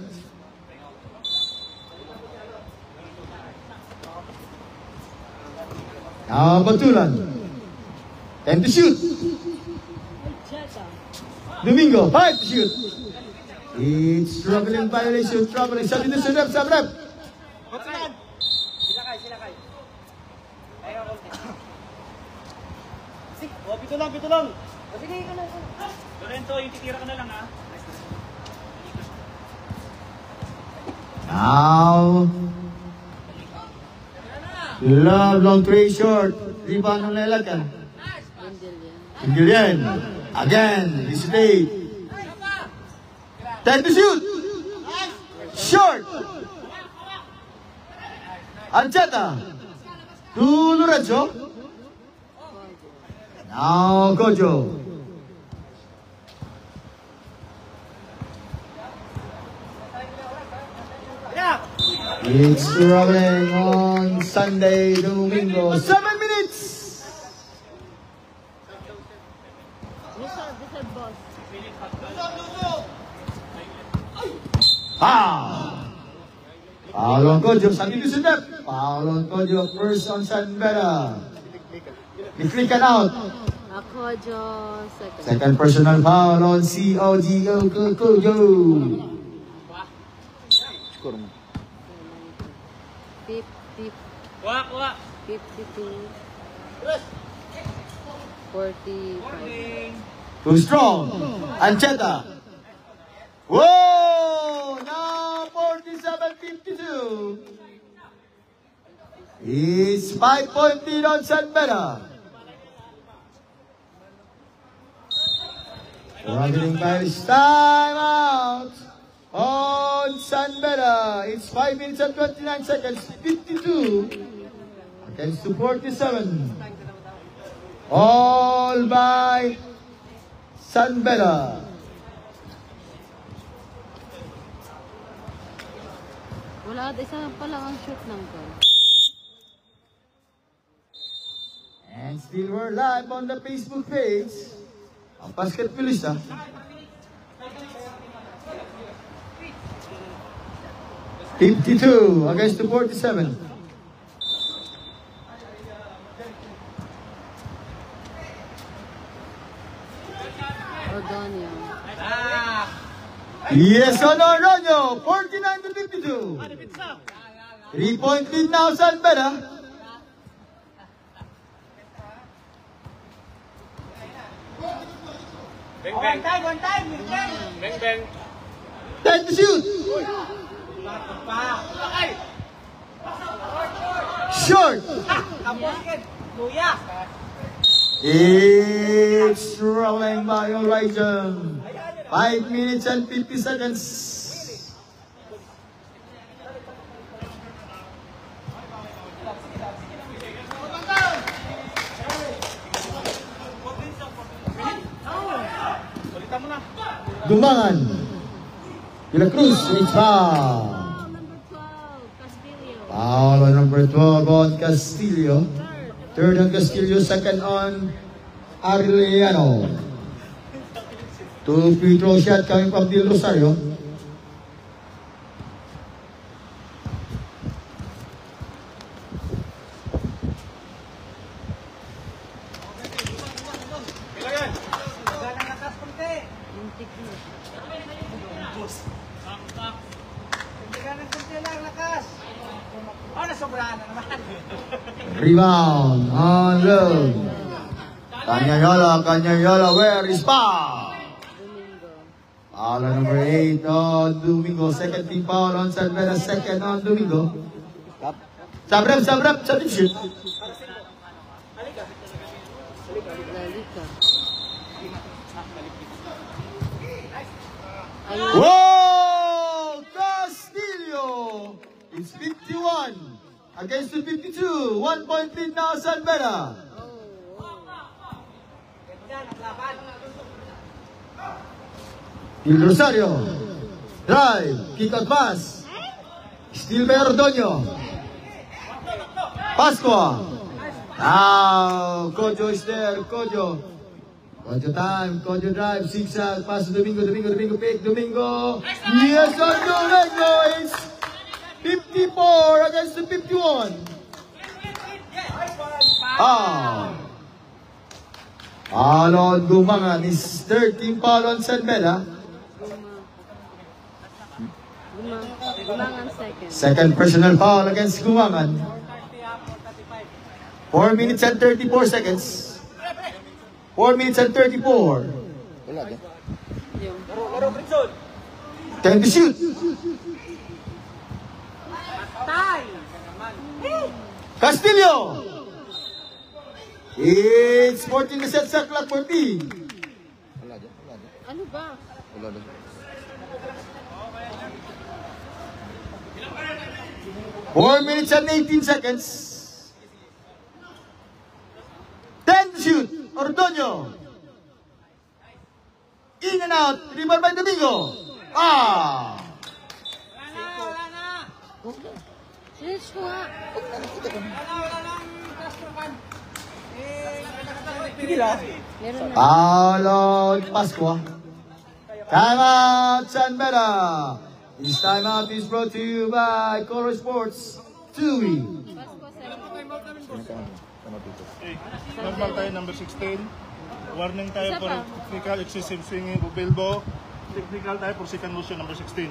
[SPEAKER 1] Now Batulan. 10 to shoot. Domingo, 5 to shoot. It's struggling violation, struggling. Substitution rep, sub-rep.
[SPEAKER 2] Silakay. Ayaw ko. Pito lang. Sige, ikaw na.
[SPEAKER 4] Lorenzo, yung titira ka na lang ha.
[SPEAKER 1] Now, love long three short. Rebound ng lelakan. Gillian. Again, this is 8. 10 to shoot. Short. Ancheta. To Lorenzo. Now, Kodjo. It's struggling on Sunday, Domingo. 7 minutes.
[SPEAKER 3] This is boss.
[SPEAKER 1] Foul on Kodjo. Sabi to Sudep. Foul on Kodjo. First on Salvera. Deflection out.
[SPEAKER 3] Kodjo second.
[SPEAKER 1] Second personal foul on COGO Kodjo.
[SPEAKER 5] Score mo.
[SPEAKER 3] 50,
[SPEAKER 4] Wak.
[SPEAKER 3] 52, 45.
[SPEAKER 1] Too strong. Ancheta. Whoa! Now 47-52. It's 5-point lead on Salvera. Struggling by this time out on Salvera. It's 5 minutes and 29 seconds. 52 against 47. All by Salvera.
[SPEAKER 3] Wala, isa pa lang ang shoot ng goal.
[SPEAKER 1] And still we're live on the Facebook page. Ang basketballista. $52 against the 47.
[SPEAKER 3] Ordonio.
[SPEAKER 1] Yes, Honoronio, 49-52. 3-point lead now, Salvera.
[SPEAKER 4] Beng,
[SPEAKER 2] Oh,
[SPEAKER 4] beng.
[SPEAKER 2] one time, bang.
[SPEAKER 4] Beng, beng.
[SPEAKER 1] Time to shoot! Short!
[SPEAKER 2] Tapos kid, luya.
[SPEAKER 1] It's rolling by Horizon. 5 minutes and 50 seconds. Dumangan. De La Cruz, it's foul.
[SPEAKER 3] Number 12, Castillo.
[SPEAKER 1] Foul on number 12 on Castillo. Third on Castillo, second on Arellano. 2 free throw shot coming from Del Rosario.
[SPEAKER 2] Ganang lakas konti.
[SPEAKER 3] Lintik mo.
[SPEAKER 2] Ganang konti lang, lakas. Oh, nasobrahan na naman.
[SPEAKER 1] Rebound on low. Canyayola, where is foul?
[SPEAKER 3] Domingo.
[SPEAKER 1] Foul on number 8 on Domingo. Second team foul on San Beda, second on Domingo. Sabrap, sa shoot.
[SPEAKER 3] Lalika.
[SPEAKER 1] Whoa! Castillo! It's 51 against the 52. 1 point lead now, San Beda. Del Rosario. Drive. Kick out pass. Still by Ordonio. Pascua. Now, Kojo is there. Kojo time. Kojo drive. Zigzag. Pass to Domingo. Pick. Domingo. Yes, on Domingo. It's 54 against the 51. Foul on Dumangan is 13 foul on San Beda.
[SPEAKER 3] Gumangan second.
[SPEAKER 1] Second personal foul against Gumangan. 4 minutes and 34 seconds. 4 minutes and 34.
[SPEAKER 5] Wala din.
[SPEAKER 1] Time to shoot. Castillo. It's 14 na set sa clock 14.
[SPEAKER 5] Wala din.
[SPEAKER 3] Ano ba?
[SPEAKER 5] Wala din.
[SPEAKER 1] Four minutes and 18 seconds. 10 to shoot. Ordonio. In and out. Rebound by Domingo.
[SPEAKER 3] Sinitch ko nga. Meron na.
[SPEAKER 1] Foul on Pascua. Time out, San Beda. This time out is brought to you by Color Sports. TUI.
[SPEAKER 7] Normal tayo, number 16. Warning tayo
[SPEAKER 3] Isa
[SPEAKER 7] for
[SPEAKER 3] pa.
[SPEAKER 7] technical excessive swinging of elbow. Technical tayo for second motion, number 16.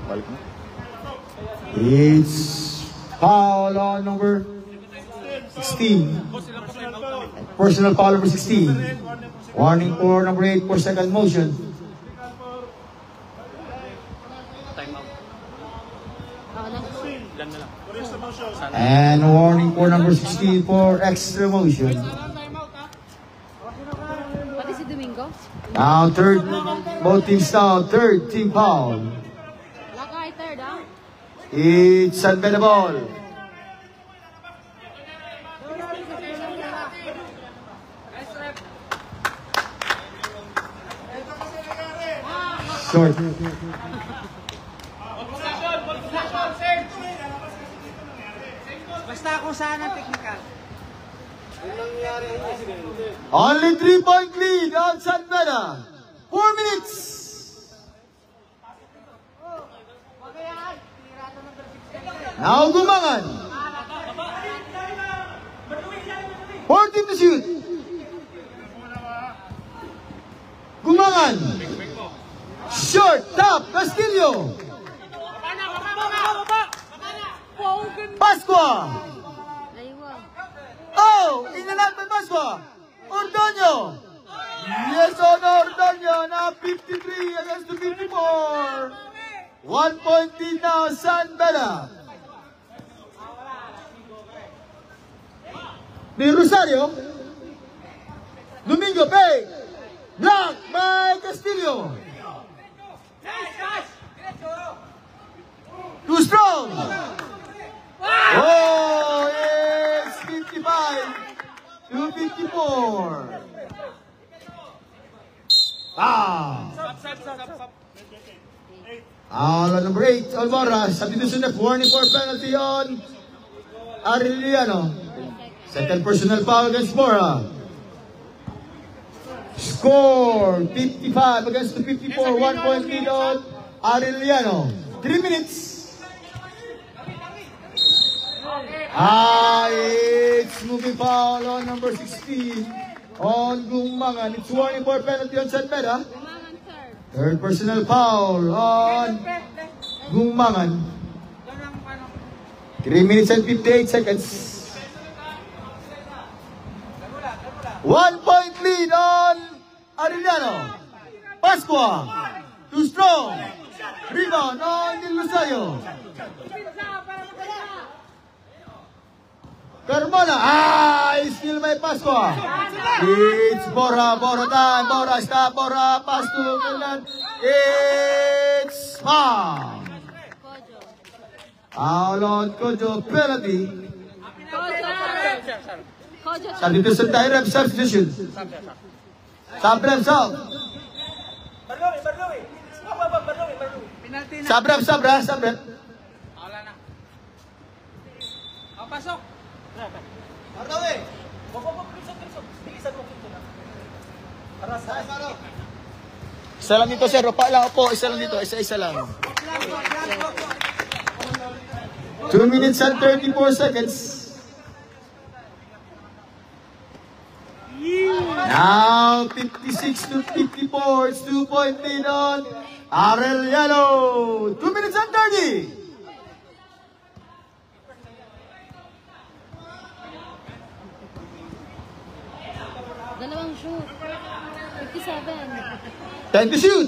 [SPEAKER 5] Balik na.
[SPEAKER 1] It's foul on number 16. Personal foul number 16. Warning for number 8 for second motion. And warning for number 16 for extra motion.
[SPEAKER 3] Pati si Domingo?
[SPEAKER 1] Now third, both teams now, third team foul.
[SPEAKER 3] Lakay third, ah?
[SPEAKER 1] It's San Beda ball. Short.
[SPEAKER 2] Basta kung saan ang technical.
[SPEAKER 1] Only 3-point lead on San Beda. 4 minutes. Now Gumangan. 14 to shoot. Gumangan. Short, top, Castillo. Pascua.
[SPEAKER 3] Aywa.
[SPEAKER 1] Oh, in and out by Pascua. Ordoño! Yes or no, Ordoño? Now 53 against the 54. 1 point lead now, San Beda. Di Rosario. Domingo Pay. Block by Castillo. Too strong. Oh, it's 55 to 54. Number 8, Almora. Substitution of warning for penalty on Arellano. Second personal foul against Mora. Score 55 against the 54. 1 point lead on Arellano. 3 minutes. It's moving foul on number 16 on Gumangan. It's warning for penalty on San Beda. Third personal foul on Gumangan. 3 minutes and 58 seconds. 1 point lead on Arellano. Pascua. Too strong. Rebound on Del Rosario. Carmona. Still by Pascua. It's Bora. Bora time. Bora stop. Bora. Pass to Milan. It's foul. Foul on Kojo. Penalty. Substitution time. Rep substitution. Sub rep sub. Sub rep sub rep sub rep.
[SPEAKER 2] Pasok.
[SPEAKER 5] Isa lang dito, sir. Opa lang. Opo, isa lang dito. Isa lang.
[SPEAKER 1] 2 minutes and 34 seconds. Now 56 to 54. It's 2 point lead on Arellano. 2 minutes and 30.
[SPEAKER 3] Dalawang shoot. 57.
[SPEAKER 1] Time to shoot.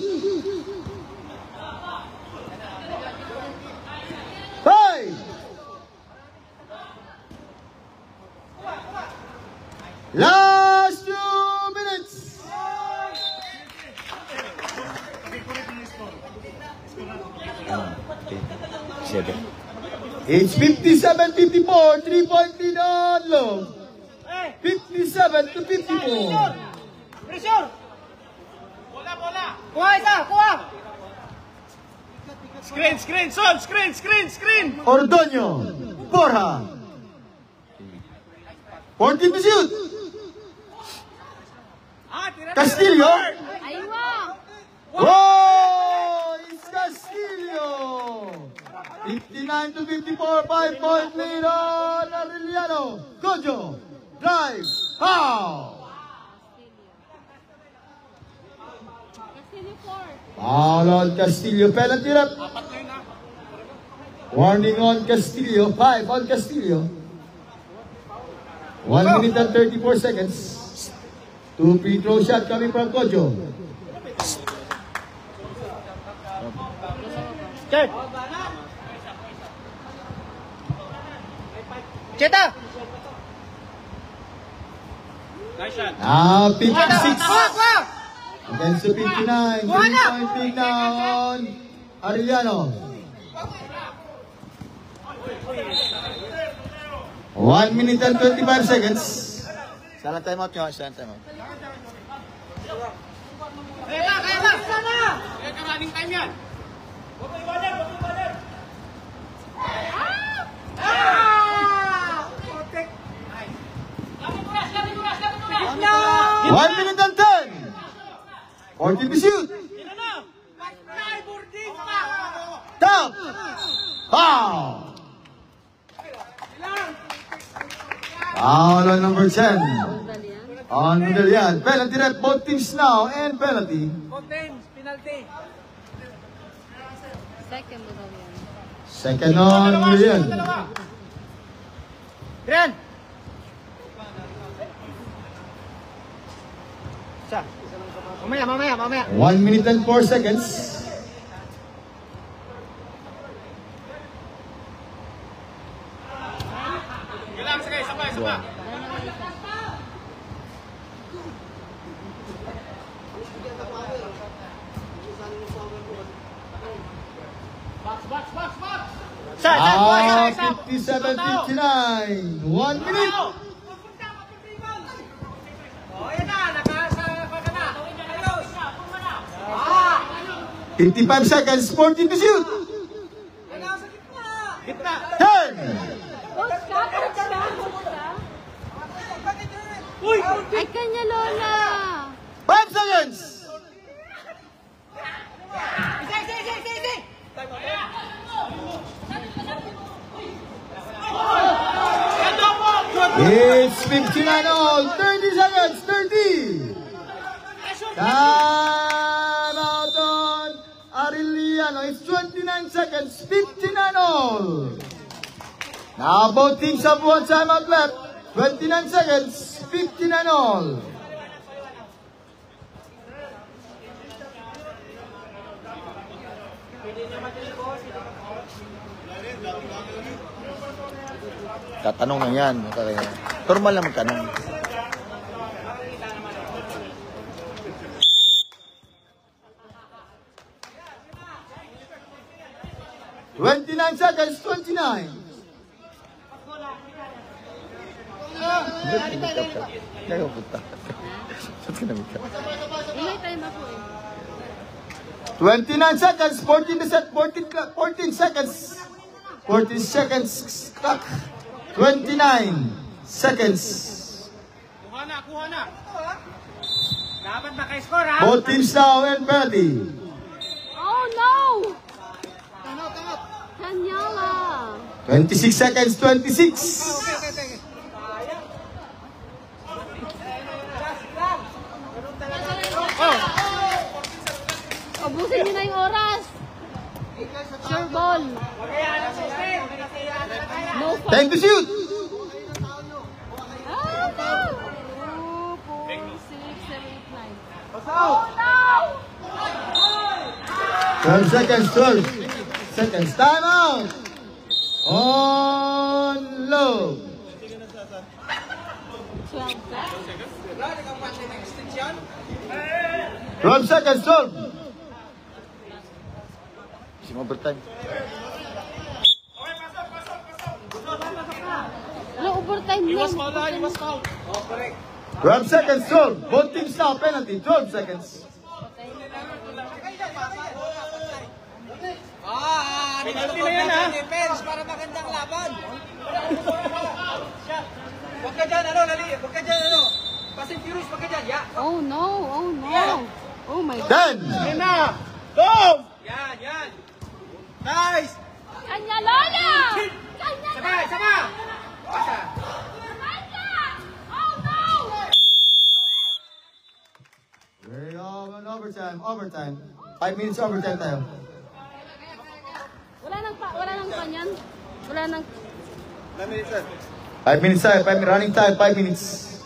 [SPEAKER 1] 5. Last 2 minutes. It's 57-54. 3 point lead on Long. 57 to 54.
[SPEAKER 2] Pressure! Kuha isa! Kuha!
[SPEAKER 7] Screen, Sol! Screen!
[SPEAKER 1] Ordoño. Borja. 14 to shoot. Castillo.
[SPEAKER 3] Aywa!
[SPEAKER 1] Oh, it's Castillo. 59 to 54. 5 point lead on Arellano. Kojo. Drive. Foul.
[SPEAKER 3] Castillo 4.
[SPEAKER 1] Foul on Castillo. Penalty rep. Warning on Castillo. 5 on Castillo. 1 minute and 34 seconds. 2 free throw shot coming from Kojo.
[SPEAKER 2] Cheta!
[SPEAKER 1] Now 56
[SPEAKER 2] Kuha!
[SPEAKER 1] against the 59. 3 point lead now on Arellano. 1 minute and 25 seconds.
[SPEAKER 5] Isa lang time out nyo. Isa lang time out.
[SPEAKER 2] Kaya ba! Sana!
[SPEAKER 4] Kaya kamaling time yan.
[SPEAKER 2] Putik!
[SPEAKER 1] 1 minute and 10. 14 to shoot. Top. Foul. Foul on number 10. On Mudalian. Penalty rep. Both teams now and penalty.
[SPEAKER 2] Contains, penalty.
[SPEAKER 3] Second mo daw yan.
[SPEAKER 1] Second on Mudalian.
[SPEAKER 2] Gran! Isa. Mamaya.
[SPEAKER 1] 1 minute and 4 seconds.
[SPEAKER 4] Kailangan sige, sabay.
[SPEAKER 2] Isa.
[SPEAKER 1] 57-59. 1 minute.
[SPEAKER 2] Ayan na, nakasapa ka na.
[SPEAKER 1] 55 seconds, 14 to shoot.
[SPEAKER 2] Gitna.
[SPEAKER 1] 10,
[SPEAKER 3] Ay, kanya Lola.
[SPEAKER 1] 5 seconds.
[SPEAKER 2] Isa.
[SPEAKER 1] It's 59 all. 30 seconds. 30. Time out on Arellano. It's 29 seconds. 59 all. Now both teams have one timeout left. 29 seconds. 59 all.
[SPEAKER 5] Tatanong lang yan. Normal lang magtanong.
[SPEAKER 1] $29 seconds, 29.
[SPEAKER 5] Kaya puta. Saan ka namikap?
[SPEAKER 3] May time ako eh.
[SPEAKER 1] 29 seconds, 14 seconds. 14 seconds, clock. 29 seconds.
[SPEAKER 2] Kuha na. Dapat maka-score, ha?
[SPEAKER 1] Both teams now in penalty.
[SPEAKER 3] Oh no! Kanyala.
[SPEAKER 1] 26 seconds, 26.
[SPEAKER 3] Ubusin niyo na yung oras. Sure ball. No foul.
[SPEAKER 1] Time to shoot.
[SPEAKER 3] Ah, no! 2, 4, 6, 7, 8, 9. Oh no!
[SPEAKER 1] 12 seconds, 12 seconds. Time out. On low. 12 seconds, 12.
[SPEAKER 5] Kasi overtime.
[SPEAKER 3] Ano, overtime na.
[SPEAKER 1] 12 seconds, 12. Both teams now penalty. 12 seconds.
[SPEAKER 2] Penalty na yan, ha? Defense para magandang laban. Huwag ka dyan, Lali. Huwag ka dyan, Fast and Furious, huwag ka dyan, ya.
[SPEAKER 3] Oh no, oh no. Oh my God.
[SPEAKER 1] 10.
[SPEAKER 2] Yan na. Boom! Yan. Nice!
[SPEAKER 3] Kanya Lola! Kanya
[SPEAKER 2] Sabay! Pasa.
[SPEAKER 3] Kanya! Oh no!
[SPEAKER 1] We're on overtime. 5 minutes overtime tayo.
[SPEAKER 3] Wala nang kanyan. Wala nang...
[SPEAKER 1] 5 minutes tayo. Running time, 5 minutes.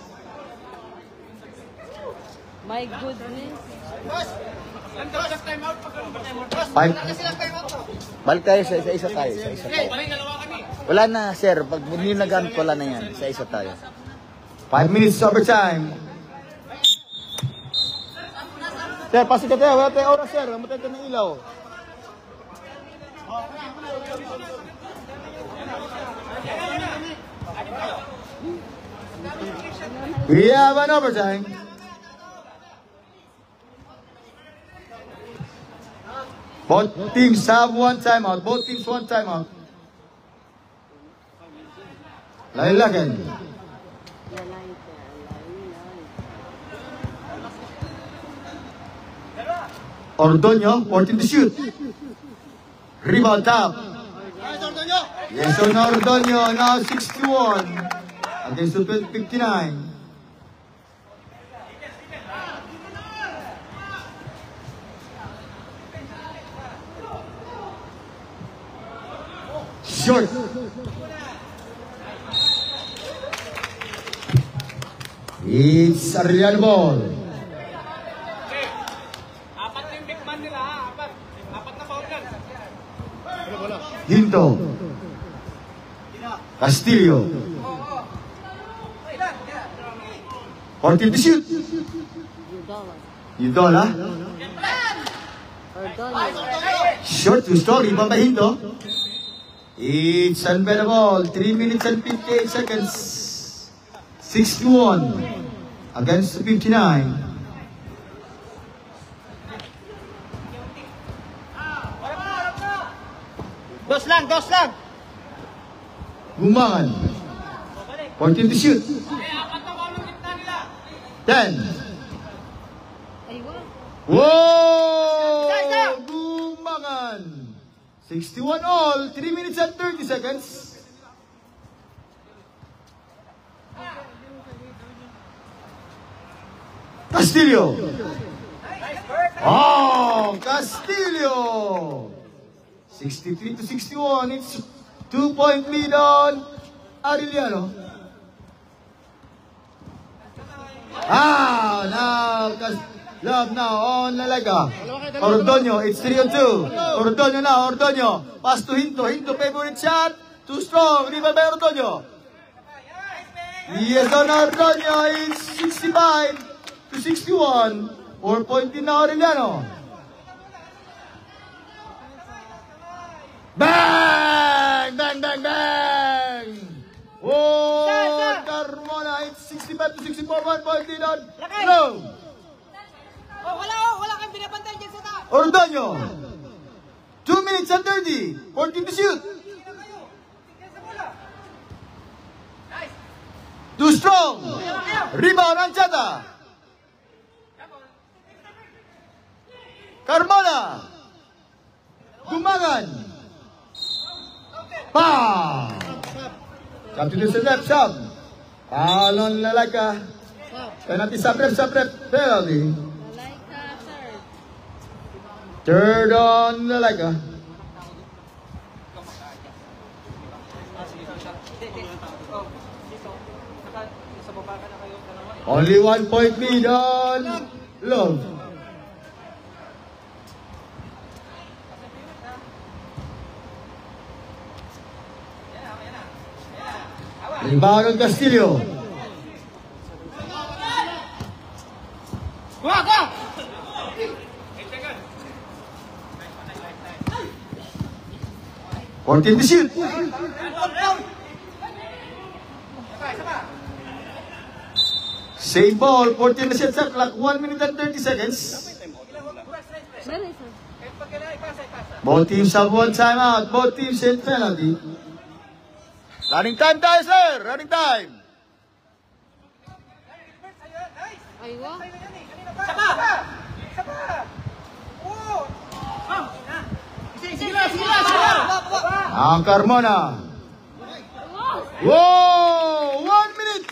[SPEAKER 3] My goodness.
[SPEAKER 1] 5.
[SPEAKER 5] Balik tayo sa isa tayo. Wala na, sir. Pag hindi nagamit, wala na yan. Isa tayo.
[SPEAKER 1] 5 minutes overtime.
[SPEAKER 5] Sir, pasok ka tayo. Wala tayong oras, sir. Matay tayo ng ilaw.
[SPEAKER 1] We have an overtime. Both teams have one timeout. Both teams one timeout. Lailagan. Ordonio, 14 to shoot. Rebound tap. Yes, on Ordonio, now 61 against the 59. Short. It's a real ball. Hinto. Castillo. 14 to shoot.
[SPEAKER 3] Udola.
[SPEAKER 1] Udola.
[SPEAKER 3] Ordonez.
[SPEAKER 1] Short to strong. Rebound by Hinto. It's unbearable. 3 minutes and 58 seconds. 61 against 59.
[SPEAKER 2] Dos lang, dos lang.
[SPEAKER 1] Gumangan. 14 to shoot. 10.
[SPEAKER 3] Aywa.
[SPEAKER 1] Whoa!
[SPEAKER 2] Isa.
[SPEAKER 1] Gumangan. 61 all. 3 minutes and 30 seconds. Castillo. Oh, Castillo. 63 to 61. It's 2-point lead on Arellano. Love now on Lalaga. Ordonez, it's 3-on-2. Ordonez now, Ordonez. Pass to Hinto. Hinto favorite shot. Too strong. Rebound by Ordonez. Yes, on Ordonez. It's 65 to 61. 4-point lead na Arellano. Bang! Bang, bang, bang! Oh, Carmona, it's 65 to 64, 1-point lead on Rome.
[SPEAKER 2] Wala kang binabantay dyan sa taas.
[SPEAKER 1] Ordonez, 2 minutes and 30, 14 to shoot. Too strong. Rebound, Anchata. Carmona. Gumangan. Pa! Come to the left, sub. Alon Lalaga. Penalty, sub rep, penalty.
[SPEAKER 3] Malaika, third.
[SPEAKER 1] Third on Lalaga. Only 1-point lead on Love. Rebound on Castillo.
[SPEAKER 2] Go!
[SPEAKER 1] 14 to shoot. Save ball, 14 to shoot sa clock, 1 minute and 30 seconds.
[SPEAKER 3] Meron isa.
[SPEAKER 1] Both teams have one timeout. Both teams in penalty. Running time tayo, sir. Running time.
[SPEAKER 3] Aywa.
[SPEAKER 1] Ang Carmona. Whoa! 1 minute.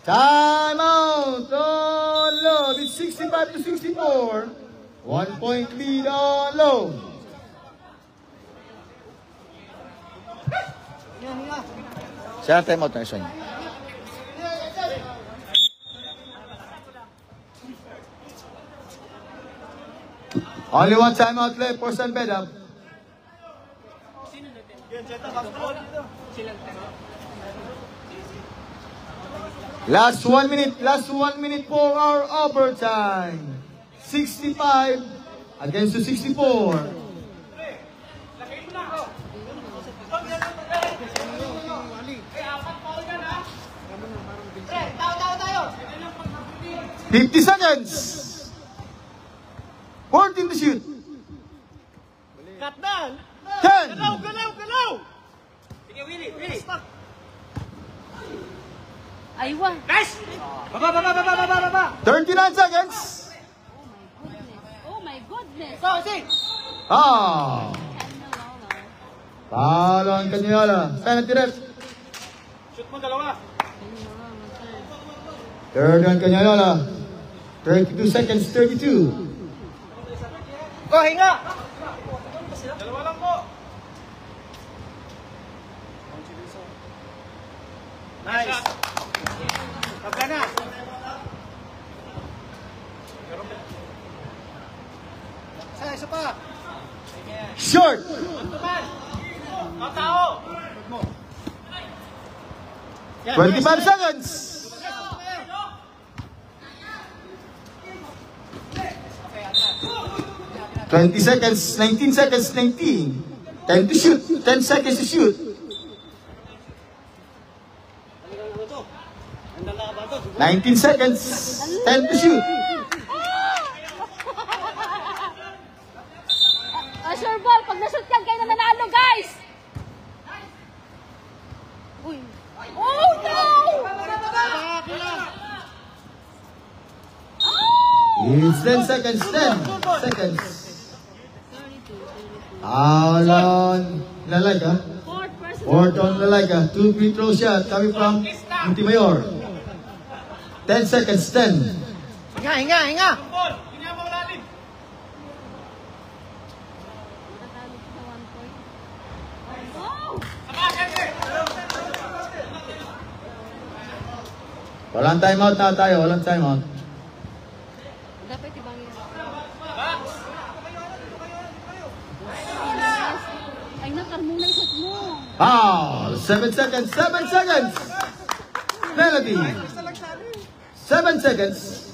[SPEAKER 1] Timeout on Love. It's 65 to 64. 1-point lead on Love.
[SPEAKER 5] Siya time out na isa niya.
[SPEAKER 1] Only one timeout left for San Beda. Last 1 minute for our overtime. 65 against the 64.
[SPEAKER 2] Tayo.
[SPEAKER 1] 50 seconds. 14 to shoot.
[SPEAKER 2] Cut down.
[SPEAKER 1] 10.
[SPEAKER 2] Galaw. Sige, Willie.
[SPEAKER 3] Aywa.
[SPEAKER 2] Nice! Baba.
[SPEAKER 1] 39 seconds.
[SPEAKER 3] Oh my goodness.
[SPEAKER 2] Go, six.
[SPEAKER 1] Ah. Talon Canyola. Penalty ref.
[SPEAKER 2] Shoot mo, dalawa.
[SPEAKER 1] Third on Canyola. 32 seconds, 32.
[SPEAKER 2] Go, hinga. Dalawa lang po. Nice. Pagka na. Isa pa.
[SPEAKER 1] Short.
[SPEAKER 4] Ang tao.
[SPEAKER 1] 25 seconds. 20 seconds, 19 seconds, 19. 10 to shoot, 10 seconds to shoot. $19 seconds, 10 to shoot.
[SPEAKER 3] Sure ball, pag na-shoot yan, kayo na nanalo, guys! Uy. Oh, no!
[SPEAKER 1] It's 10 seconds, 10 seconds. Alan Lalaga. Fourth on Lalaga. 2 free throw shot coming from Montemayor. 10 seconds, 10.
[SPEAKER 2] Hinga!
[SPEAKER 4] Ball. Hinga mo lalim.
[SPEAKER 1] Walang timeout na tayo, walang timeout.
[SPEAKER 3] Dapat ibang yun. Ay, nakar muna yung shot mo.
[SPEAKER 1] Foul! 7 seconds, 7 seconds! Penalty! 7 seconds.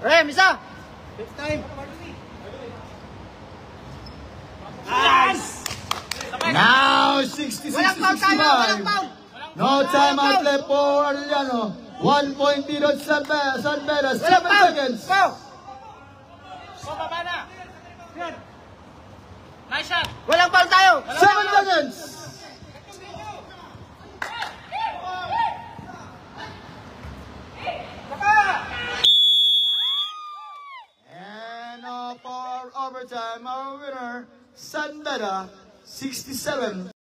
[SPEAKER 2] Rem, isa!
[SPEAKER 1] Now 60-65. No timeout left for Arellano. 1 point lead on San Beda. 7 seconds.
[SPEAKER 4] Baba na. Nice shot.
[SPEAKER 2] Walang foul tayo!
[SPEAKER 1] 7 seconds. And for overtime, our winner, San Beda, 67.